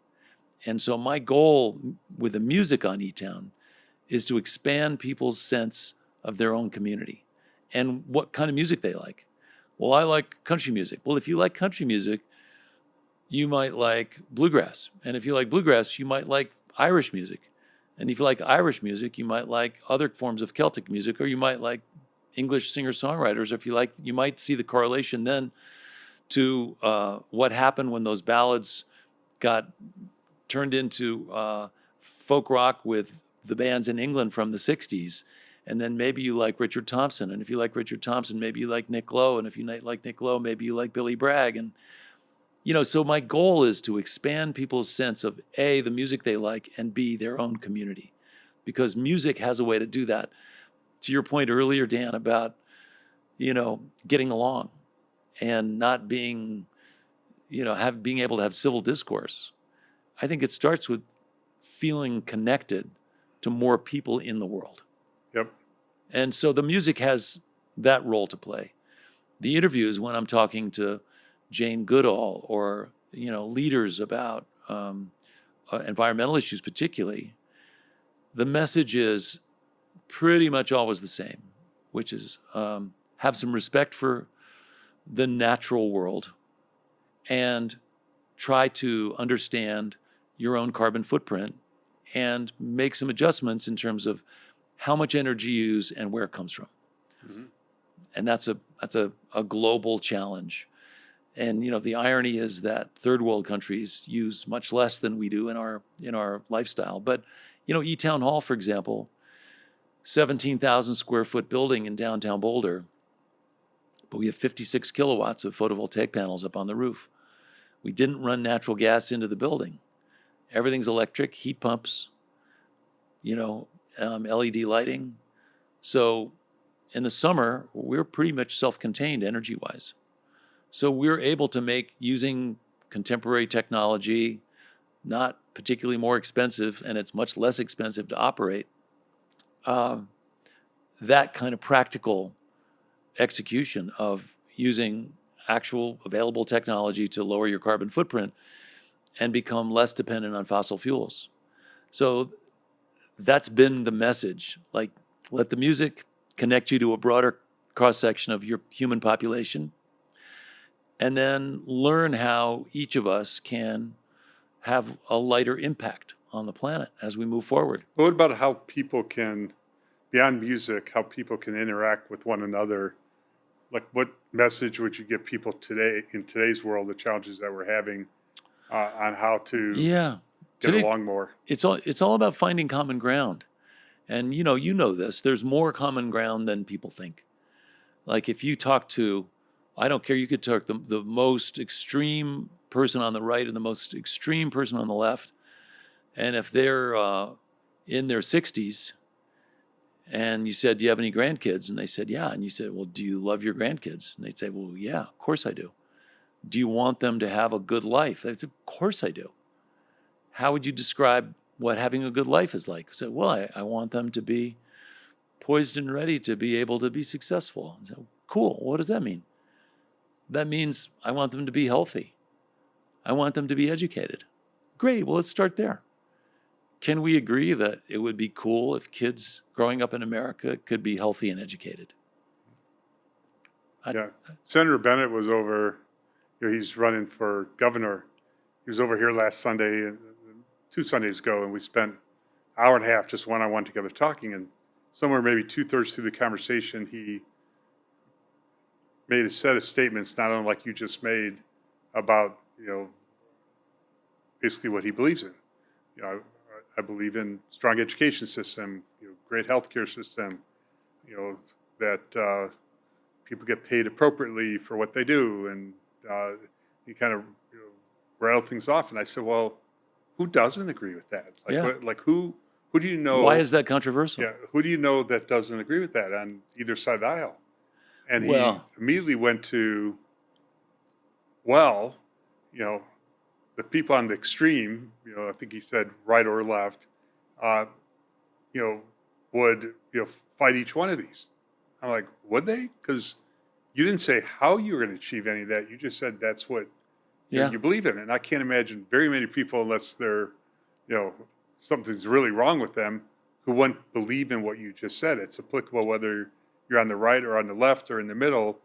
And so my goal with the music on eTown is to expand people's sense of their own community and what kind of music they like. Well, I like country music. Well, if you like country music, you might like bluegrass. And if you like bluegrass, you might like Irish music. And if you like Irish music, you might like other forms of Celtic music, or you might like English singer-songwriters. If you like, you might see the correlation then to what happened when those ballads got turned into folk rock with the bands in England from the 60s, And then maybe you like Richard Thompson. And if you like Richard Thompson, maybe you like Nick Lowe. And if you like Nick Lowe, maybe you like Billy Bragg. And, so my goal is to expand people's sense of A, the music they like, and B, their own community. Because music has a way to do that. To your point earlier, Dan, about, getting along and not being, being able to have civil discourse. I think it starts with feeling connected to more people in the world. Yep. And so the music has that role to play. The interviews, when I'm talking to Jane Goodall or, leaders about environmental issues particularly, the message is pretty much always the same, which is have some respect for the natural world and try to understand your own carbon footprint and make some adjustments in terms of how much energy you use and where it comes from. Mm-hmm. And that's a global challenge. And the irony is that third world countries use much less than we do in our lifestyle. But eTown Hall, for example, 17,000 square foot building in downtown Boulder, but we have 56 kilowatts of photovoltaic panels up on the roof. We didn't run natural gas into the building. Everything's electric, heat pumps, LED lighting. So in the summer, we're pretty much self-contained energy-wise. So we're able to make, using contemporary technology, not particularly more expensive, and it's much less expensive to operate, that kind of practical execution of using actual available technology to lower your carbon footprint and become less dependent on fossil fuels. So that's been the message. Like, let the music connect you to a broader cross-section of your human population, and then learn how each of us can have a lighter impact on the planet as we move forward. What about how people can, beyond music, how people can interact with one another? Like, what message would you give people today, in today's world, the challenges that we're having, on how to get along more? It's all about finding common ground. And you know this, there's more common ground than people think. Like, if you talk to, I don't care, you could talk the most extreme person on the right and the most extreme person on the left, and if they're in their 60s, and you said, do you have any grandkids? And they said, yeah. And you said, well, do you love your grandkids? And they'd say, well, yeah, of course I do. Do you want them to have a good life? They'd say, of course I do. How would you describe what having a good life is like? I said, well, I want them to be poised and ready to be able to be successful. I said, cool. What does that mean? That means I want them to be healthy. I want them to be educated. Great. Well, let's start there. Can we agree that it would be cool if kids growing up in America could be healthy and educated? Yeah. Senator Bennett was over, he's running for governor. He was over here last Sunday, 2 Sundays ago, and we spent an hour and a half just one-on-one together talking. And somewhere maybe 2/3 through the conversation, he made a set of statements, not unlike you just made, about, basically what he believes in. I believe in strong education system, great healthcare system, that people get paid appropriately for what they do, and he kind of rattled things off. And I said, well, who doesn't agree with that? Who do you know? Why is that controversial? Yeah, who do you know that doesn't agree with that on either side of the aisle? And he immediately went to, the people on the extreme, I think he said right or left, would, fight each one of these. I'm like, would they? Because you didn't say how you were going to achieve any of that. You just said that's what you believe in. And I can't imagine very many people, unless they're, something's really wrong with them, who wouldn't believe in what you just said. It's applicable whether you're on the right or on the left or in the middle.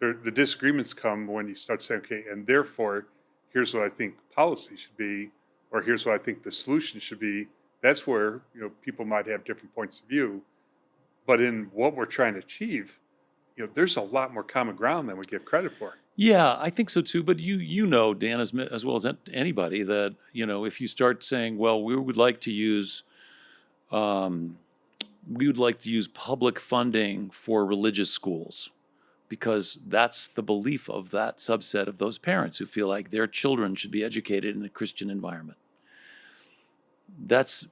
The disagreements come when you start saying, okay, and therefore, here's what I think policy should be, or here's what I think the solution should be. That's where, people might have different points of view. But in what we're trying to achieve, there's a lot more common ground than we give credit for. Yeah, I think so too. But you know, Dan, as well as anybody, that if you start saying, well, we would like to use we would like to use public funding for religious schools, because that's the belief of that subset of those parents who feel like their children should be educated in a Christian environment. That's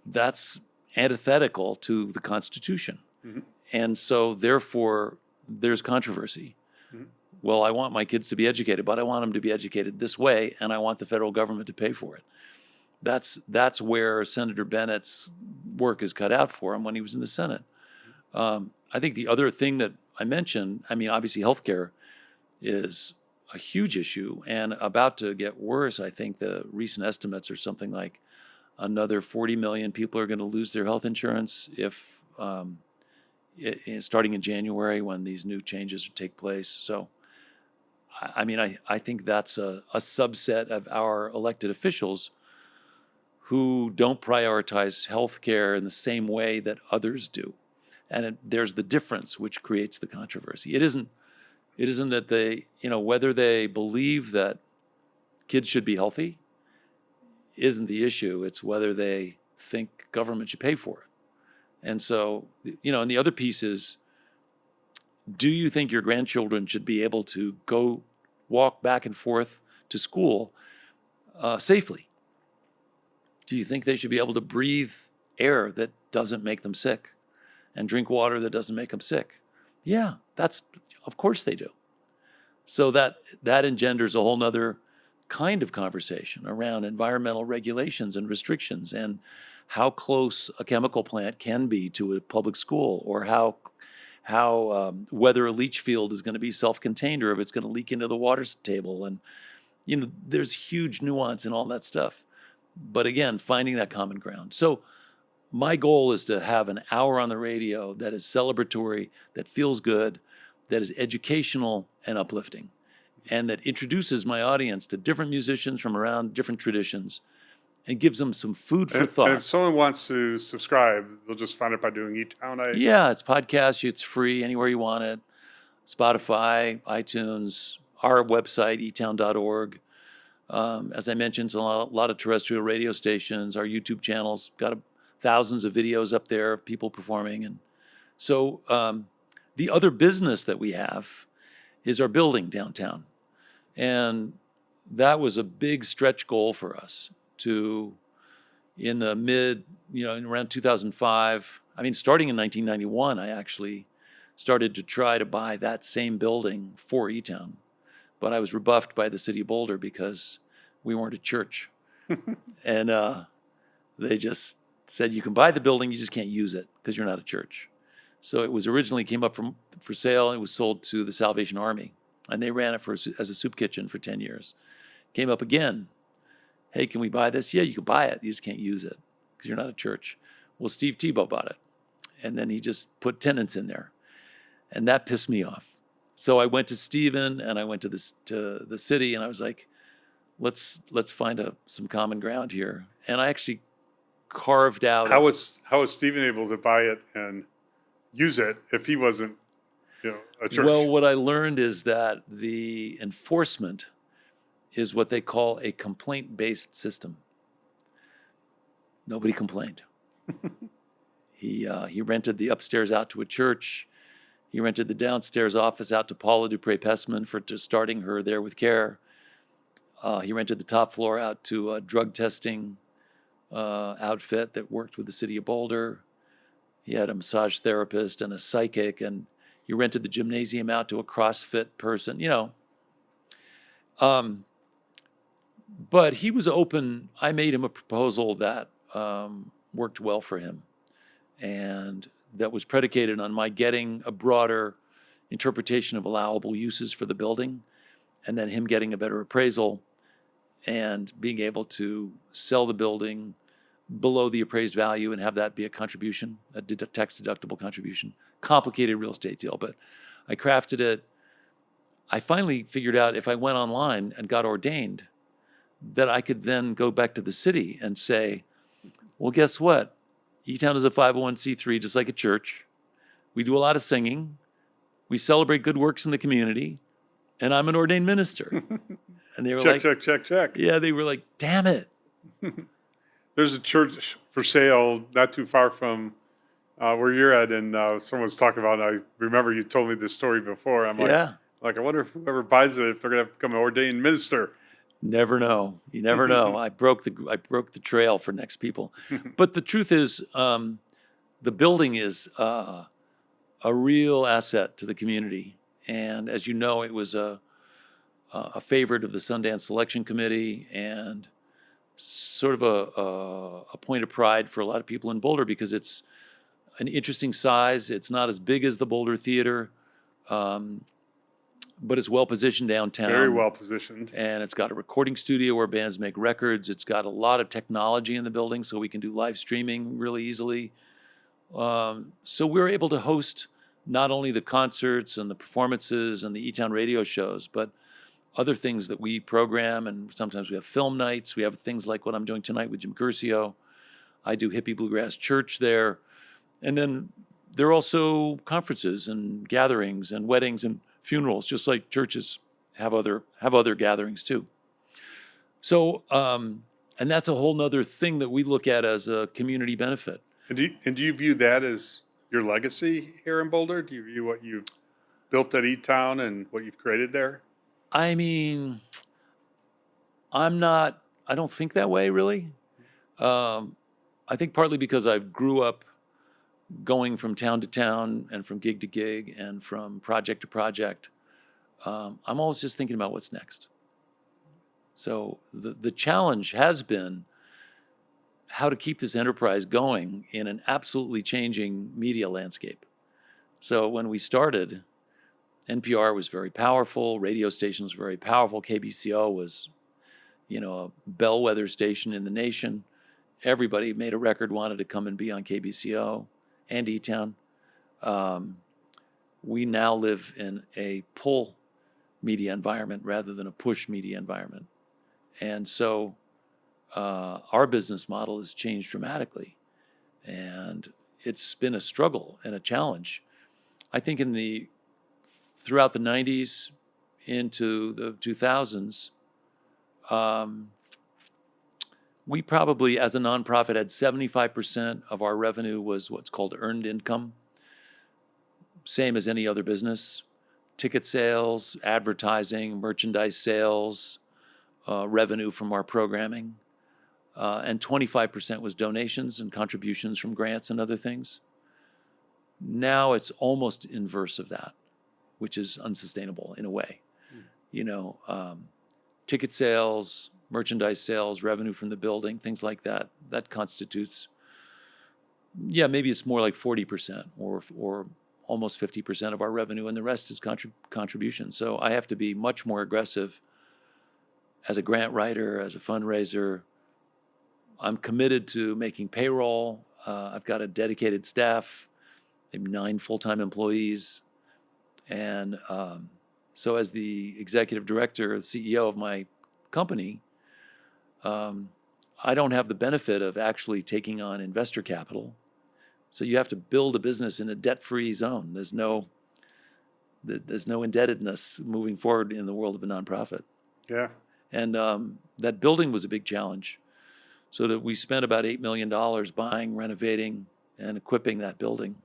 antithetical to the Constitution. Mm-hmm. And so therefore there's controversy. Mm-hmm. Well, I want my kids to be educated, but I want them to be educated this way, and I want the federal government to pay for it. That's where Senator Bennett's work is cut out for him when he was in the Senate. I think the other thing that I mentioned, I mean, obviously healthcare is a huge issue and about to get worse. I think the recent estimates are something like another 40 million people are going to lose their health insurance if starting in January when these new changes take place. So, I mean, I think that's a subset of our elected officials who don't prioritize healthcare in the same way that others do. And there's the difference which creates the controversy. It isn't that they, whether they believe that kids should be healthy isn't the issue. It's whether they think government should pay for it. And so, and the other piece is, do you think your grandchildren should be able to go walk back and forth to school safely? Do you think they should be able to breathe air that doesn't make them sick and drink water that doesn't make them sick? Yeah, of course they do. So that engenders a whole nother kind of conversation around environmental regulations and restrictions and how close a chemical plant can be to a public school, or how whether a leach field is going to be self-contained or if it's going to leak into the water table. And, there's huge nuance in all that stuff. But again, finding that common ground. So my goal is to have an hour on the radio that is celebratory, that feels good, that is educational and uplifting, and that introduces my audience to different musicians from around different traditions and gives them some food for thought. And if someone wants to subscribe, they'll just find it by doing eTown. Yeah, it's podcast. It's free anywhere you want it. Spotify, iTunes, our website, etown.org. As I mentioned, it's a lot of terrestrial radio stations. Our YouTube channel's got thousands of videos up there of people performing. And so the other business that we have is our building downtown. And that was a big stretch goal for us to, in the around 2005, starting in 1991, I actually started to try to buy that same building for eTown. But I was rebuffed by the city of Boulder because we weren't a church. And they just said, you can buy the building, you just can't use it because you're not a church. So it was originally came up for sale, and it was sold to the Salvation Army. And they ran it as a soup kitchen for 10 years. Came up again. Hey, can we buy this? Yeah, you can buy it. You just can't use it because you're not a church. Well, Steve Tebow bought it. And then he just put tenants in there. And that pissed me off. So I went to Stephen and I went to the city, and I was like, let's find some common ground here. And I actually carved out. How was Stephen able to buy it and use it if he wasn't, a church? Well, what I learned is that the enforcement is what they call a complaint-based system. Nobody complained. He rented the upstairs out to a church. He rented the downstairs office out to Paula Dupre-Pessman for starting her there with care. He rented the top floor out to a drug testing outfit that worked with the city of Boulder. He had a massage therapist and a psychic, and he rented the gymnasium out to a CrossFit person, But he was open. I made him a proposal that worked well for him, and that was predicated on my getting a broader interpretation of allowable uses for the building, and then him getting a better appraisal and being able to sell the building below the appraised value and have that be a contribution, a tax-deductible contribution. Complicated real estate deal, but I crafted it. I finally figured out if I went online and got ordained, that I could then go back to the city and say, well, guess what? eTown is a 501c3, just like a church. We do a lot of singing. We celebrate good works in the community. And I'm an ordained minister. And they were check. Yeah, they were like, damn it. There's a church for sale not too far from where you're at, and someone's talking about. I remember you told me this story before. I'm Yeah. like I wonder if whoever buys it, if they're gonna become an ordained minister. Never know. You never know. I broke the trail for next people. But the truth is, the building is a real asset to the community. And as you know, it was a favorite of the Sundance Selection Committee and sort of a point of pride for a lot of people in Boulder because it's an interesting size. It's not as big as the Boulder Theater, but it's well positioned downtown. Very well positioned. And it's got a recording studio where bands make records. It's got a lot of technology in the building, so we can do live streaming really easily. So we're able to host not only the concerts and the performances and the eTown radio shows, but other things that we program. And sometimes we have film nights. We have things like what I'm doing tonight with Jim Caruso. I do Hippie Bluegrass Church there. And then there are also conferences and gatherings and weddings and funerals, just like churches have other gatherings too. So, and that's a whole nother thing that we look at as a community benefit. And do you view that as your legacy here in Boulder? Do you view what you've built at eTown and what you've created there? I mean, I don't think that way really. I think partly because I grew up going from town to town and from gig to gig and from project to project. I'm always just thinking about what's next. So the challenge has been how to keep this enterprise going in an absolutely changing media landscape. So when we started, NPR was very powerful, radio stations were very powerful, KBCO was, a bellwether station in the nation. Everybody made a record wanted to come and be on KBCO and eTown. We now live in a pull media environment rather than a push media environment. And so our business model has changed dramatically. And it's been a struggle and a challenge. I think throughout the 90s into the 2000s, we probably, as a nonprofit, had 75% of our revenue was what's called earned income, same as any other business. Ticket sales, advertising, merchandise sales, revenue from our programming. And 25% was donations and contributions from grants and other things. Now it's almost inverse of that, which is unsustainable in a way. Ticket sales, merchandise sales, revenue from the building, things like that, that constitutes, maybe it's more like 40% or almost 50% of our revenue, and the rest is contribution. So I have to be much more aggressive as a grant writer, as a fundraiser. I'm committed to making payroll. I've got a dedicated staff, maybe 9 full-time employees. And so as the executive director, the CEO of my company, I don't have the benefit of actually taking on investor capital. So you have to build a business in a debt-free zone. There's no indebtedness moving forward in the world of a nonprofit. Yeah. And that building was a big challenge. So that we spent about $8 million buying, renovating, and equipping that building.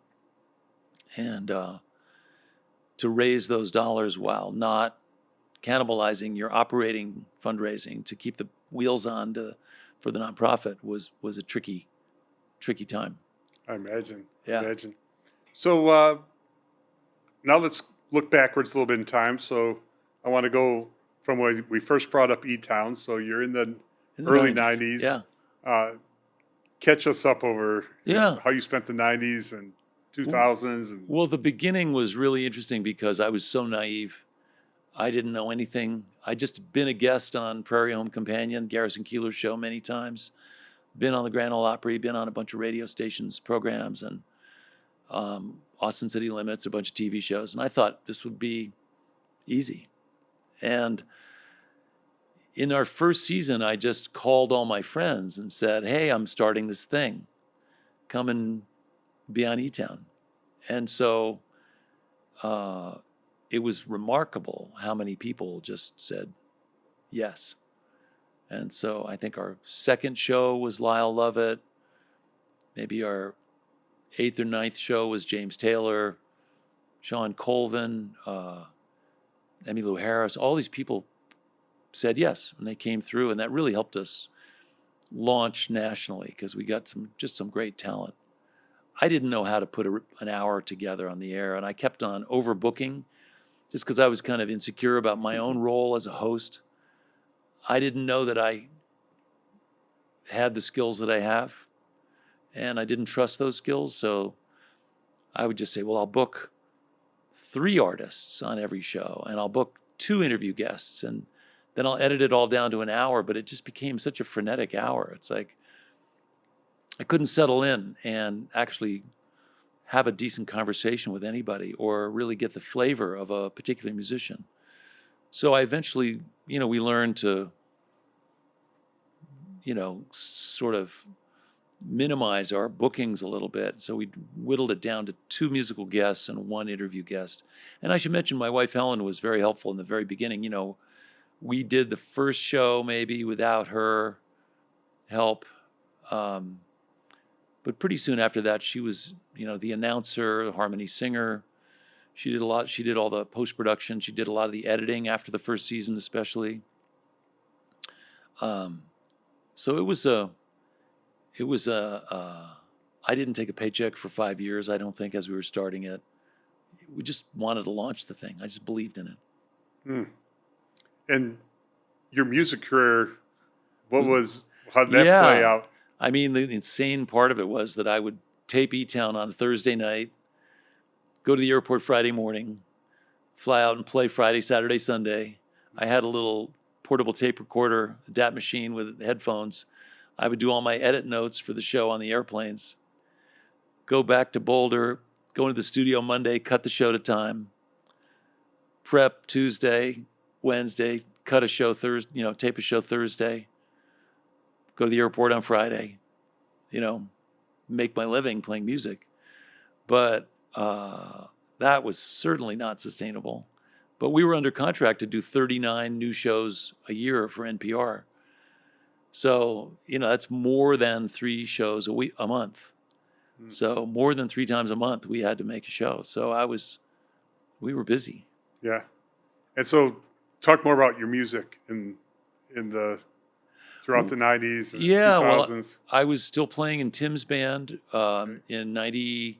And to raise those dollars while not cannibalizing your operating fundraising to keep the wheels on for the nonprofit was a tricky time. I imagine. Yeah. Imagine. So now let's look backwards a little bit in time. So I want to go from when we first brought up eTown. So you're in the early 90s. Yeah. Catch us up over how you spent the 90s and 2000s. Well, the beginning was really interesting because I was so naive. I didn't know anything. I'd just been a guest on Prairie Home Companion, Garrison Keillor's show many times. Been on the Grand Ole Opry, been on a bunch of radio stations, programs, and Austin City Limits, a bunch of TV shows. And I thought this would be easy. And in our first season, I just called all my friends and said, hey, I'm starting this thing. Come and be on eTown. And so it was remarkable how many people just said yes. And so I think our second show was Lyle Lovett. Maybe our eighth or ninth show was James Taylor, Sean Colvin, Emmylou Harris. All these people said yes, and they came through, and that really helped us launch nationally because we got some great talent. I didn't know how to put an hour together on the air, and I kept on overbooking just because I was kind of insecure about my own role as a host. I didn't know that I had the skills that I have, and I didn't trust those skills, so I would just say, well, I'll book 3 artists on every show, and I'll book 2 interview guests, and then I'll edit it all down to an hour, but it just became such a frenetic hour. It's like I couldn't settle in and actually have a decent conversation with anybody or really get the flavor of a particular musician. So I eventually, we learned to, sort of minimize our bookings a little bit. So we whittled it down to 2 musical guests and 1 interview guest. And I should mention my wife, Helen, was very helpful in the very beginning. We did the first show maybe without her help. But pretty soon after that, she was, the announcer, the harmony singer. She did a lot. She did all the post-production. She did a lot of the editing after the first season, especially. So it was I didn't take a paycheck for 5 years, I don't think, as we were starting it. We just wanted to launch the thing. I just believed in it. Mm. And your music career, how did that play out? I mean, the insane part of it was that I would tape eTown on a Thursday night, go to the airport Friday morning, fly out and play Friday, Saturday, Sunday. I had a little portable tape recorder, a DAT machine with headphones. I would do all my edit notes for the show on the airplanes, go back to Boulder, go into the studio Monday, cut the show to time, prep Tuesday, Wednesday, cut a show Thursday, tape a show Thursday, go to the airport on Friday, make my living playing music. But that was certainly not sustainable. But we were under contract to do 39 new shows a year for NPR. So, that's more than 3 shows a month. Mm. So more than 3 times a month we had to make a show. So we were busy. Yeah. And so talk more about your music throughout the 90s and 2000s. Well, I was still playing in Tim's band in 90,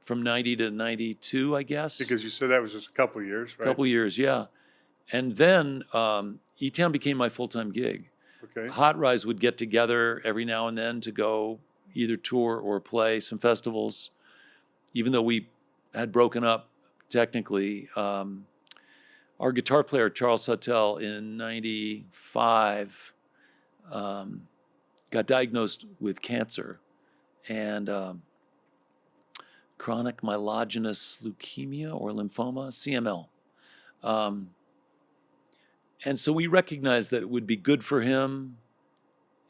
from 90 to 92, I guess. Because you said that was just a couple of years, right? A couple of years, yeah. And then eTown became my full-time gig. Okay. Hot Rize would get together every now and then to go either tour or play some festivals. Even though we had broken up technically, our guitar player, Charles Suttel, in 95, got diagnosed with cancer and chronic myelogenous leukemia or lymphoma, CML. And so we recognized that it would be good for him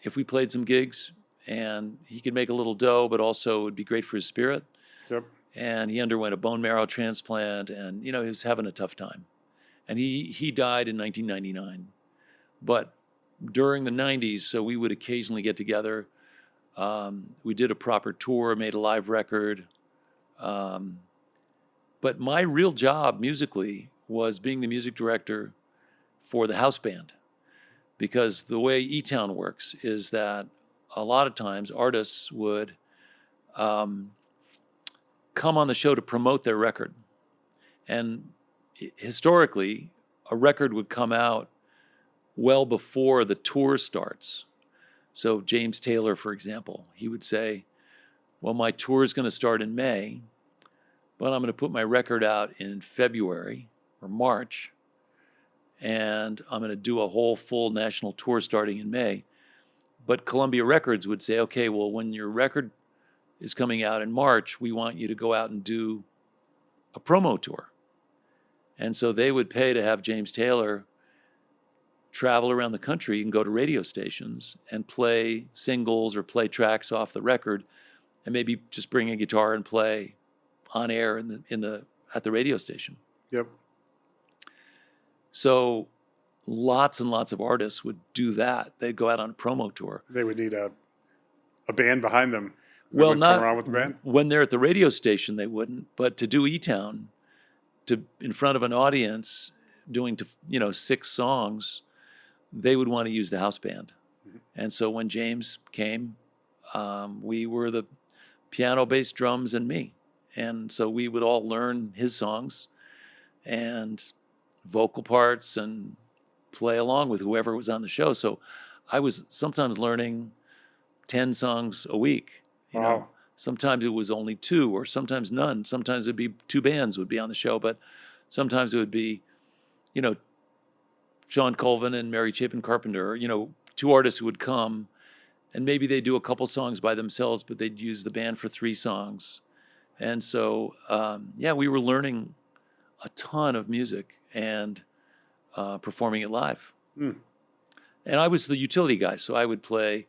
if we played some gigs and he could make a little dough, but also it would be great for his spirit. Yep. And he underwent a bone marrow transplant and, he was having a tough time. And he died in 1999. But during the 90s, so we would occasionally get together. We did a proper tour, made a live record. But my real job musically was being the music director for the house band. Because the way eTown works is that a lot of times artists would come on the show to promote their record. And historically, a record would come out well before the tour starts. So James Taylor, for example, he would say, well, my tour is going to start in May, but I'm going to put my record out in February or March, and I'm going to do a whole full national tour starting in May. But Columbia Records would say, okay, well, when your record is coming out in March, we want you to go out and do a promo tour. And so they would pay to have James Taylor travel around the country and go to radio stations and play singles or play tracks off the record, and maybe just bring a guitar and play on air at the radio station. Yep. So lots and lots of artists would do that. They'd go out on a promo tour. They would need a band behind them. Well, come not around with the band? when they're at the radio station, they wouldn't. But to do eTown, in front of an audience, doing 6 songs, they would want to use the house band. Mhm. And so when James came, we were the piano, bass, drums, and me. And so we would all learn his songs and vocal parts and play along with whoever was on the show. So I was sometimes learning 10 songs a week. Wow. Sometimes it was only 2 or sometimes none. Sometimes it'd be 2 bands would be on the show, but sometimes it would be, Sean Colvin and Mary Chapin Carpenter, 2 artists who would come and maybe they'd do a couple songs by themselves, but they'd use the band for 3 songs. And so, we were learning a ton of music and performing it live. Mm. And I was the utility guy, so I would play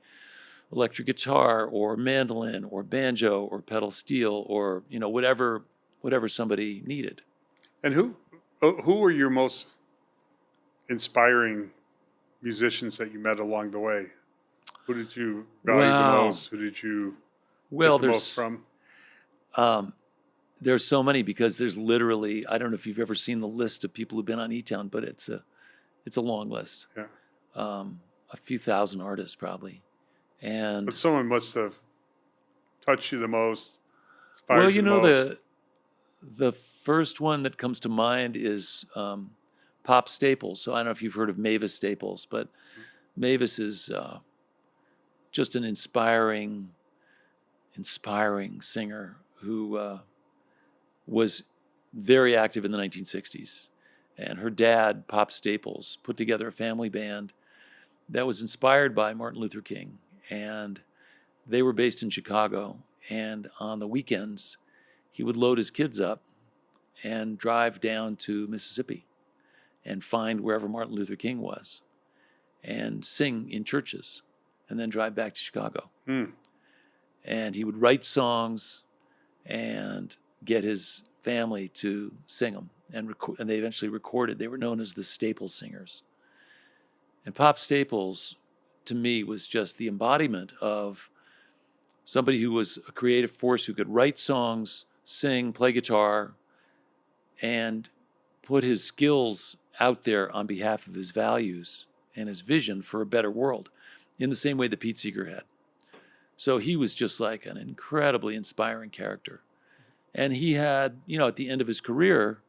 electric guitar or mandolin or banjo or pedal steel or whatever somebody needed. And who were your most inspiring musicians that you met along the way? Who did you value the most? Who did you get the most from? There's so many because there's literally, I don't know if you've ever seen the list of people who've been on eTown, but it's a long list. Yeah. A few thousand artists probably. And But someone must have touched you the most, inspired you the most. the first one that comes to mind is Pop Staples. So I don't know if you've heard of Mavis Staples, but Mavis is just an inspiring singer who was very active in the 1960s. And her dad, Pop Staples, put together a family band that was inspired by Martin Luther King. And they were based in Chicago. And on the weekends, he would load his kids up and drive down to Mississippi and find wherever Martin Luther King was and sing in churches and then drive back to Chicago. Mm. And he would write songs and get his family to sing them. And they eventually recorded. They were known as the Staples Singers. And Pop Staples, to me, was just the embodiment of somebody who was a creative force who could write songs, sing, play guitar, and put his skills out there on behalf of his values and his vision for a better world in the same way that Pete Seeger had. So he was just like an incredibly inspiring character. And he had, at the end of his career,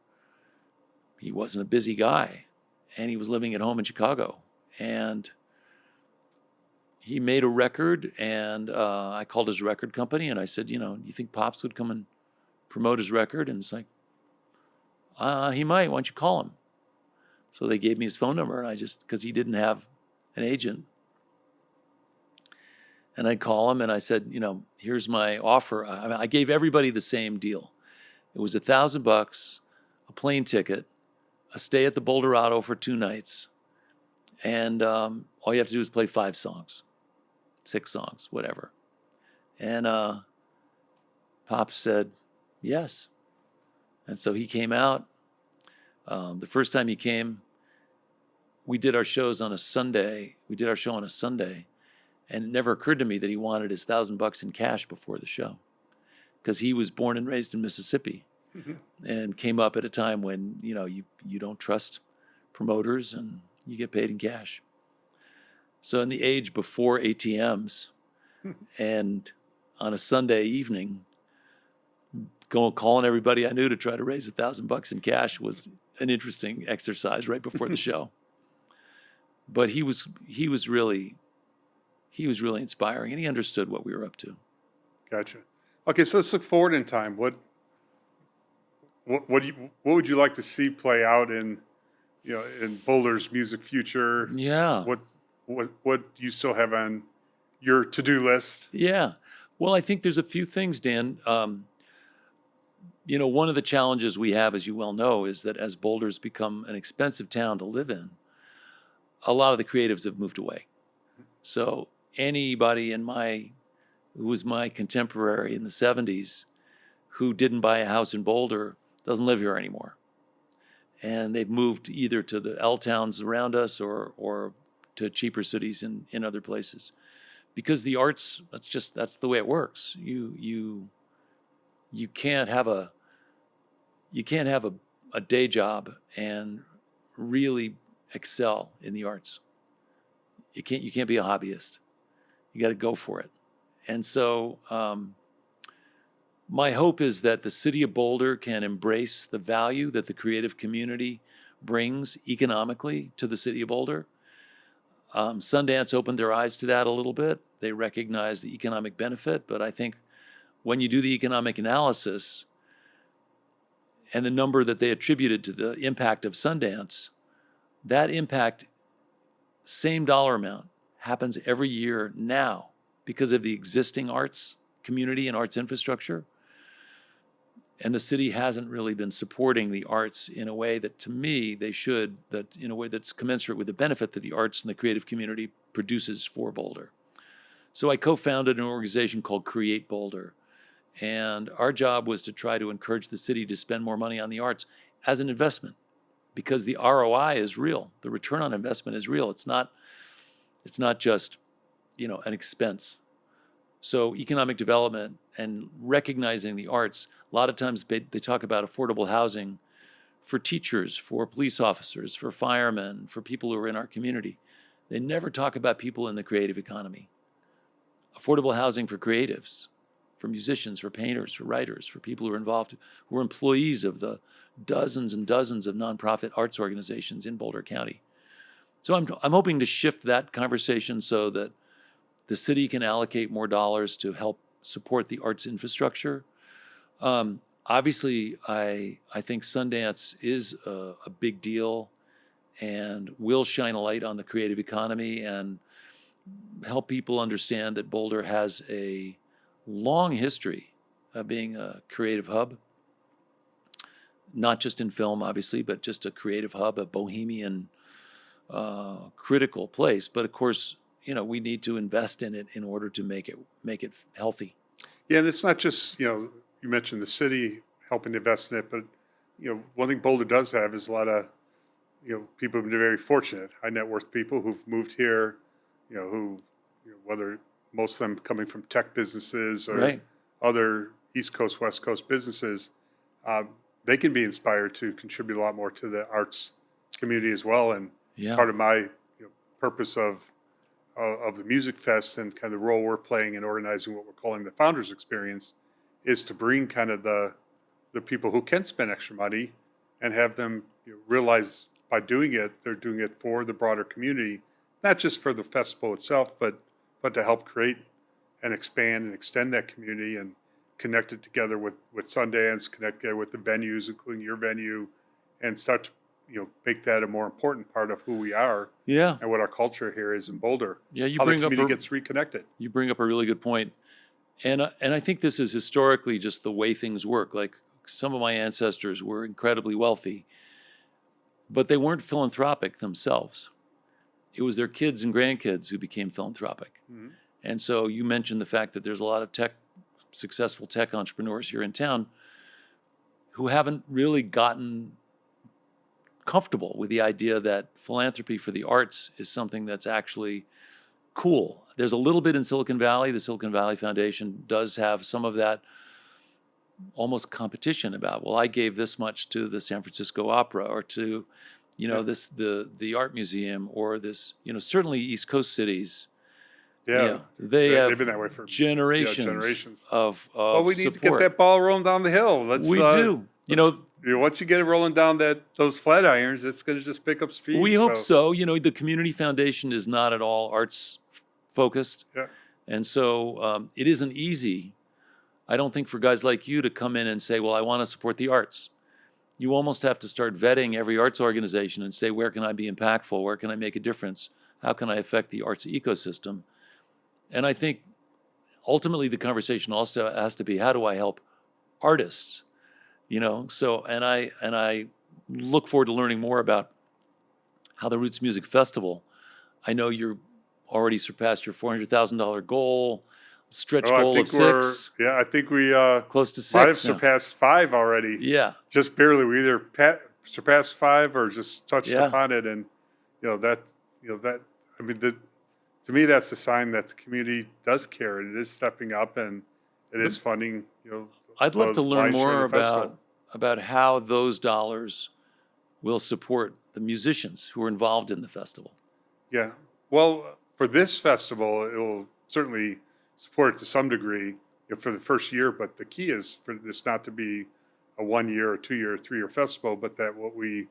he wasn't a busy guy. And he was living at home in Chicago. And he made a record, and I called his record company, and I said, you think Pops would come and promote his record? And it's like, he might. Why don't you call him? So they gave me his phone number, and because he didn't have an agent. And I'd call him, and I said, here's my offer. I gave everybody the same deal. It was $1,000, a plane ticket, a stay at the Boulder for 2 nights, and all you have to do is play 5 songs, 6 songs, whatever. And Pop said, yes. And so he came out. The first time he came, we did our shows on a Sunday. We did our show on a Sunday. And it never occurred to me that he wanted his $1,000 in cash before the show, because he was born and raised in Mississippi, and came up at a time when you don't trust promoters and you get paid in cash. So in the age before ATMs, and on a Sunday evening, calling everybody I knew to try to raise $1,000 in cash was an interesting exercise right before the show. But he was really inspiring, and he understood what we were up to. Gotcha. Okay, so let's look forward in time. What would you like to see play out in Boulder's music future? Yeah. What do you still have on your to-do list? Yeah. Well, I think there's a few things, Dan. One of the challenges we have, as you well know, is that as Boulder's become an expensive town to live in, a lot of the creatives have moved away. So anybody who was my contemporary in the 70s who didn't buy a house in Boulder doesn't live here anymore. And they've moved either to the L towns around us or to cheaper cities in other places because the arts, that's the way it works. You can't have a day job and really excel in the arts. You can't be a hobbyist. You got to go for it. And so my hope is that the city of Boulder can embrace the value that the creative community brings economically to the city of Boulder. Sundance opened their eyes to that a little bit. They recognize the economic benefit, but I think when you do the economic analysis and the number that they attributed to the impact of Sundance, that impact, same dollar amount, happens every year now because of the existing arts community and arts infrastructure. And the city hasn't really been supporting the arts in a way that, to me, they should, that in a way that's commensurate with the benefit that the arts and the creative community produces for Boulder. So I co-founded an organization called Create Boulder. And our job was to try to encourage the city to spend more money on the arts as an investment, because the ROI is real. The return on investment is real. It's not just, an expense. So economic development and recognizing the arts, a lot of times they talk about affordable housing for teachers, for police officers, for firemen, for people who are in our community. They never talk about people in the creative economy. Affordable housing for creatives, for musicians, for painters, for writers, for people who are involved, who are employees of the dozens and dozens of nonprofit arts organizations in Boulder County. So I'm hoping to shift that conversation so that the city can allocate more dollars to help support the arts infrastructure. Obviously, I think Sundance is a big deal and will shine a light on the creative economy and help people understand that Boulder has a long history of being a creative hub, not just in film, obviously, but just a creative hub, a bohemian, critical place. But of course, we need to invest in it in order to make it healthy. Yeah, and it's not just, you mentioned the city helping to invest in it, but, one thing Boulder does have is a lot of, people have been very fortunate, high net worth people who've moved here, who, whether most of them coming from tech businesses or Right. other East Coast, West Coast businesses, they can be inspired to contribute a lot more to the arts community as well. And Yeah. part of my purpose of the Music Fest and kind of the role we're playing in organizing what we're calling the Founders Experience is to bring kind of the people who can spend extra money and have them realize by doing it, they're doing it for the broader community, not just for the festival itself, but to help create and expand and extend that community and connect it together with Sundance, connect together with the venues, including your venue, and start to make that a more important part of who we are. Yeah. And what our culture here is in Boulder. Yeah, how the community gets reconnected. You bring up a really good point. And I think this is historically just the way things work. Like, some of my ancestors were incredibly wealthy, but they weren't philanthropic themselves. It was their kids and grandkids who became philanthropic. Mm-hmm. And so you mentioned the fact that there's a lot of successful tech entrepreneurs here in town who haven't really gotten comfortable with the idea that philanthropy for the arts is something that's actually cool. There's a little bit in Silicon Valley. The Silicon Valley Foundation does have some of that almost competition about, well, I gave this much to the San Francisco Opera or to, the art museum or this, certainly East Coast cities. Yeah, they've been that way for generations of well, we need support. to get that ball rolling down the hill. We do. Once you get it rolling down those flat irons, it's going to just pick up speed. We hope so. The Community Foundation is not at all arts focused. Yeah. And so it isn't easy, I don't think, for guys like you to come in and say, well, I want to support the arts. You almost have to start vetting every arts organization and say, where can I be impactful? Where can I make a difference? How can I affect the arts ecosystem? And I think ultimately the conversation also has to be, how do I help artists? So, and I look forward to learning more about how the Roots Music Festival, I know you're already surpassed your $400,000 goal, stretch goal of 6. I think we close to 6 might have surpassed 5 already. Yeah. Just barely. We either surpassed 5 or just touched upon it. And, to me, that's a sign that the community does care, and it is stepping up, and it is funding, I'd love to the learn lion's share more of the festival. about how those dollars will support the musicians who are involved in the festival. Yeah. Well, for this festival, it will certainly support it to some degree for the first year, but the key is for this not to be a 1 year or 2 year or 3 year festival, but that what we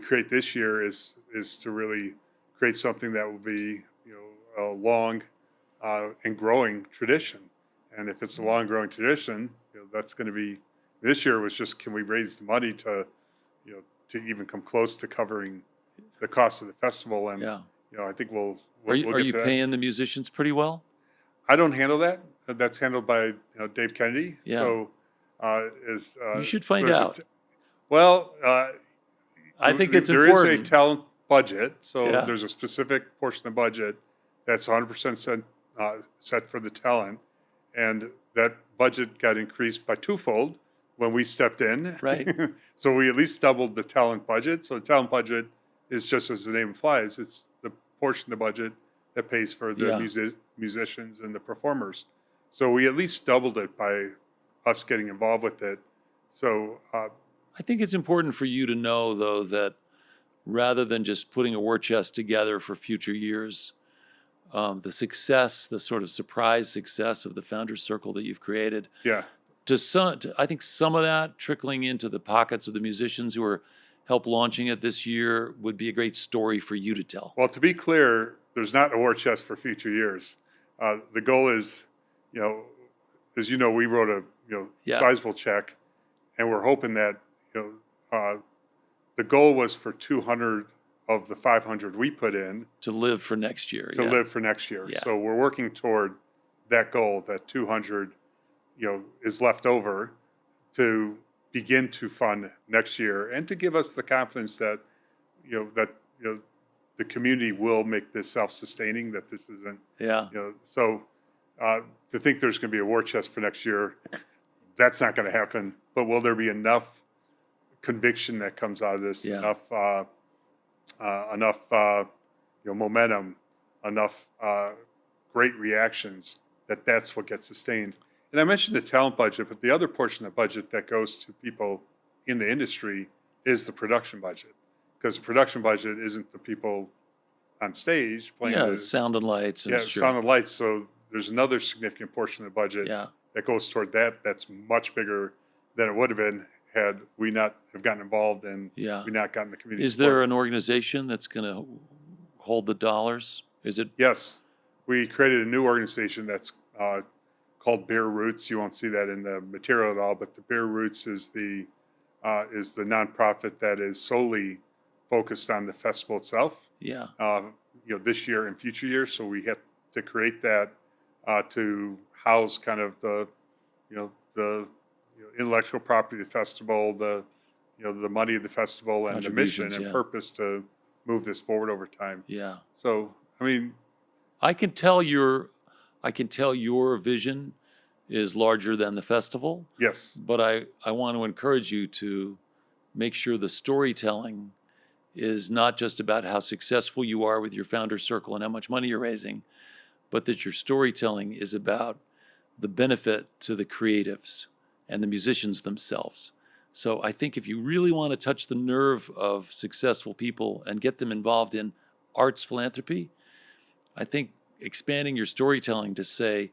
create this year is to really create something that will be a long and growing tradition. And if it's a long growing tradition, that's going to be, this year was just, can we raise the money to to even come close to covering the cost of the festival? And Yeah. I think we'll Are get you to that. paying the musicians pretty well? I don't handle that. That's handled by Dave Kennedy. Yeah. So You should find there's out. I think it's there important. is a talent budget. So Yeah. there's a specific portion of the budget that's 100% set for the talent, and that budget got increased by twofold when we stepped in. Right. So we at least doubled the talent budget. So the talent budget is just as the name implies, it's the portion of the budget that pays for the Yeah. musicians and the performers. So we at least doubled it by us getting involved with it. So I think it's important for you to know, though, that rather than just putting a war chest together for future years, the success, the sort of surprise success of the Founders Circle that you've created, yeah, I think some of that trickling into the pockets of the musicians who are help launching it this year would be a great story for you to tell. well, to be clear, there's not a war chest for future years. The goal is, as you know, we wrote a Yeah. sizable check, and we're hoping that the goal was for 200 of the 500 we put in To live for next year. to live for next year. Yeah. So we're working toward that goal. That 200, is left over to begin to fund next year, and to give us the confidence that the community will make this self-sustaining. That this isn't. Yeah. So to think there's going to be a war chest for next year, that's not going to happen. But will there be enough conviction that comes out of this? Yeah. Enough momentum, enough great reactions that's what gets sustained. And I mentioned the talent budget, but the other portion of the budget that goes to people in the industry is the production budget, because the production budget isn't the people on stage playing Yeah, the sound and lights. And sure. sound and lights. So there's another significant portion of the budget Yeah. that goes toward that. That's much bigger than it would have been had we not have gotten involved and Yeah. we not gotten the community Is support. there an organization that's going to hold the dollars? Is it? Yes. We created a new organization that's called Bare Roots. You won't see that in the material at all, but the Bare Roots is the nonprofit that is solely focused on the festival itself. Yeah. This year and future years. So we had to create that to house kind of the intellectual property of the festival, the money of the festival, and the mission Contributions, and yeah. purpose to move this forward over time. Yeah. So I mean, I can tell your vision is larger than the festival, yes, but I want to encourage you to make sure the storytelling is not just about how successful you are with your Founders Circle and how much money you're raising, but that your storytelling is about the benefit to the creatives and the musicians themselves. So I think if you really want to touch the nerve of successful people and get them involved in arts philanthropy, I think expanding your storytelling to say,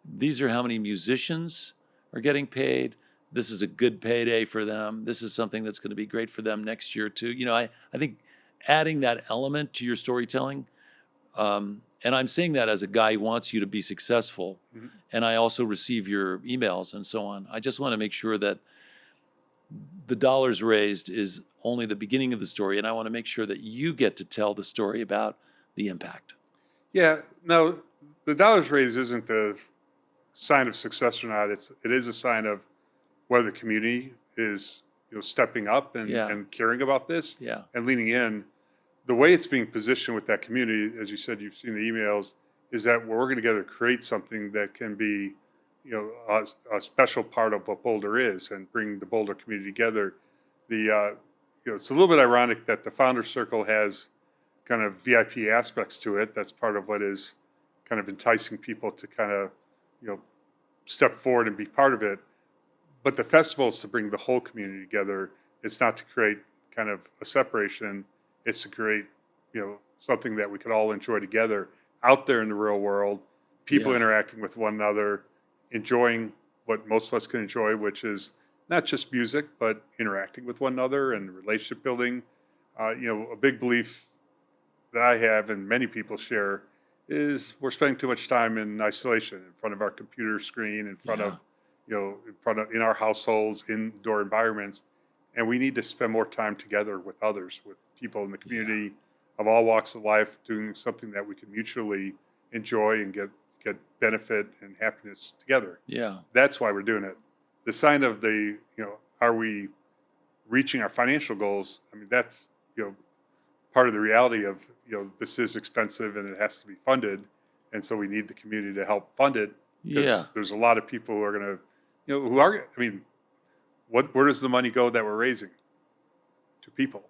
these are how many musicians are getting paid. This is a good payday for them. This is something that's going to be great for them next year too. I think adding that element to your storytelling, and I'm saying that as a guy who wants you to be successful, Mhm. and I also receive your emails and so on. I just want to make sure that the dollars raised is only the beginning of the story, and I want to make sure that you get to tell the story about the impact. yeah. No, the dollars raised isn't the sign of success or not. It is a sign of whether the community is stepping up and, Yeah. and caring about this Yeah. and leaning in. The way it's being positioned with that community, as you said, you've seen the emails, is that we're working together to create something that can be, a special part of what Boulder is and bring the Boulder community together. It's a little bit ironic that the Founders Circle has kind of VIP aspects to it. That's part of what is kind of enticing people to kind of, step forward and be part of it. But the festival is to bring the whole community together. It's not to create kind of a separation. It's to create, something that we could all enjoy together out there in the real world, people interacting with one another, enjoying what most of us can enjoy, which is not just music, but interacting with one another and relationship building. A big belief that I have and many people share is we're spending too much time in isolation in front of our computer screen, in front of, in our households, indoor environments. And we need to spend more time together with others, with people in the community of all walks of life, doing something that we can mutually enjoy and get benefit and happiness together. Yeah. That's why we're doing it. The sign of the, are we reaching our financial goals? I mean, that's, part of the reality of, this is expensive and it has to be funded. And so we need the community to help fund it. Yeah. There's a lot of people who are going to, where does the money go that we're raising? To people.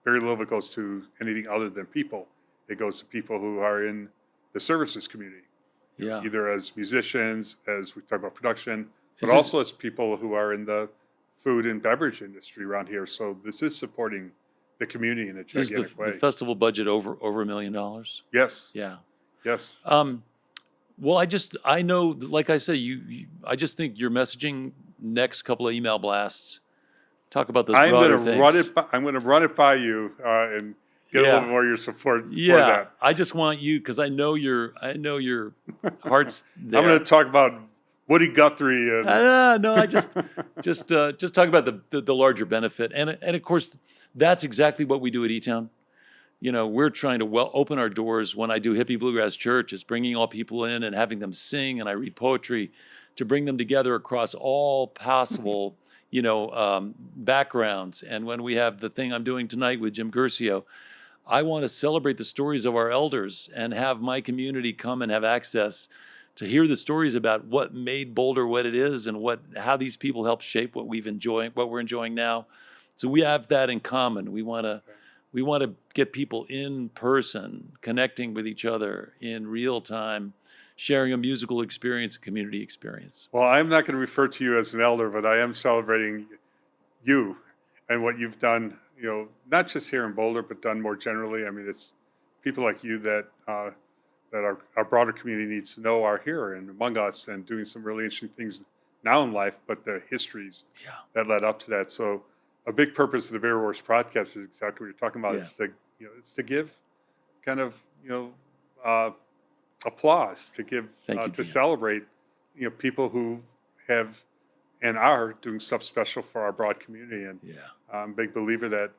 Very little of it goes to anything other than people. It goes to people who are in the services community. Yeah. Either as musicians, as we talk about production, but also as people who are in the food and beverage industry around here. So this is supporting the community in a gigantic way. The festival budget over $1 million? Yes. Yeah. Yes. Well, I know, like I said, I just think your messaging, next couple of email blasts, talk about those broader things. I'm going to run it by you and get a little more of your support for that. I just want you, because I know your heart's there. I'm going to talk about Woody Guthrie and no, I just talk about the larger benefit, and of course that's exactly what we do at eTown. We're trying to open our doors. When I do Hippie Bluegrass Church, it's bringing all people in and having them sing, and I read poetry to bring them together across all possible backgrounds. And when we have the thing I'm doing tonight with Jim Guercio, I want to celebrate the stories of our elders and have my community come and have access to hear the stories about what made Boulder what it is and how these people helped shape what we're enjoying now. So we have that in common. We want to get people in person, connecting with each other in real time, sharing a musical experience, a community experience. Well, I'm not going to refer to you as an elder, but I am celebrating you and what you've done, not just here in Boulder, but done more generally. I mean, it's people like you that our broader community needs to know are here and among us and doing some really interesting things now in life, but the histories that led up to that. So a big purpose of the Bear Wars podcast is exactly what you're talking about. It's to give kind of, applause, to give, to celebrate, people who have and are doing stuff special for our broad community. And I'm a big believer that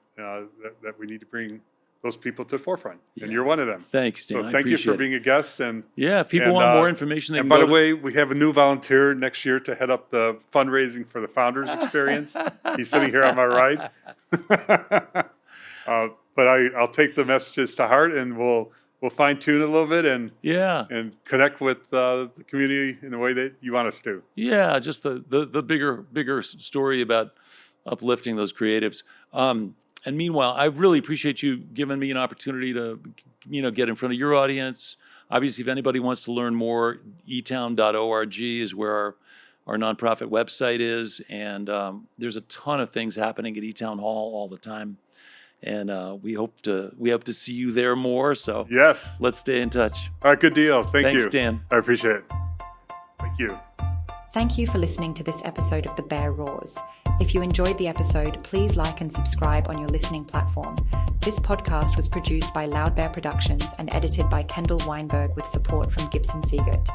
we need to bring those people to the forefront. And you're one of them. Thanks, Dan. So thank you for being a guest. And if people want more information, they can by the way, we have a new volunteer next year to head up the fundraising for the Founders Experience. He's sitting here on my right. But I'll take the messages to heart, and we'll fine tune it a little bit and connect with the community in the way that you want us to. Yeah, just the bigger story about uplifting those creatives. And meanwhile, I really appreciate you giving me an opportunity to, get in front of your audience. Obviously, if anybody wants to learn more, etown.org is where our nonprofit website is, and there's a ton of things happening at eTown Hall all the time. And we hope to see you there more. So let's stay in touch. All right, good deal. Thanks, you. Thanks, Dan. I appreciate it. Thank you. Thank you for listening to this episode of The Bear Roars. If you enjoyed the episode, please like and subscribe on your listening platform. This podcast was produced by Loud Bear Productions and edited by Kendall Weinberg with support from Gibson Siegert.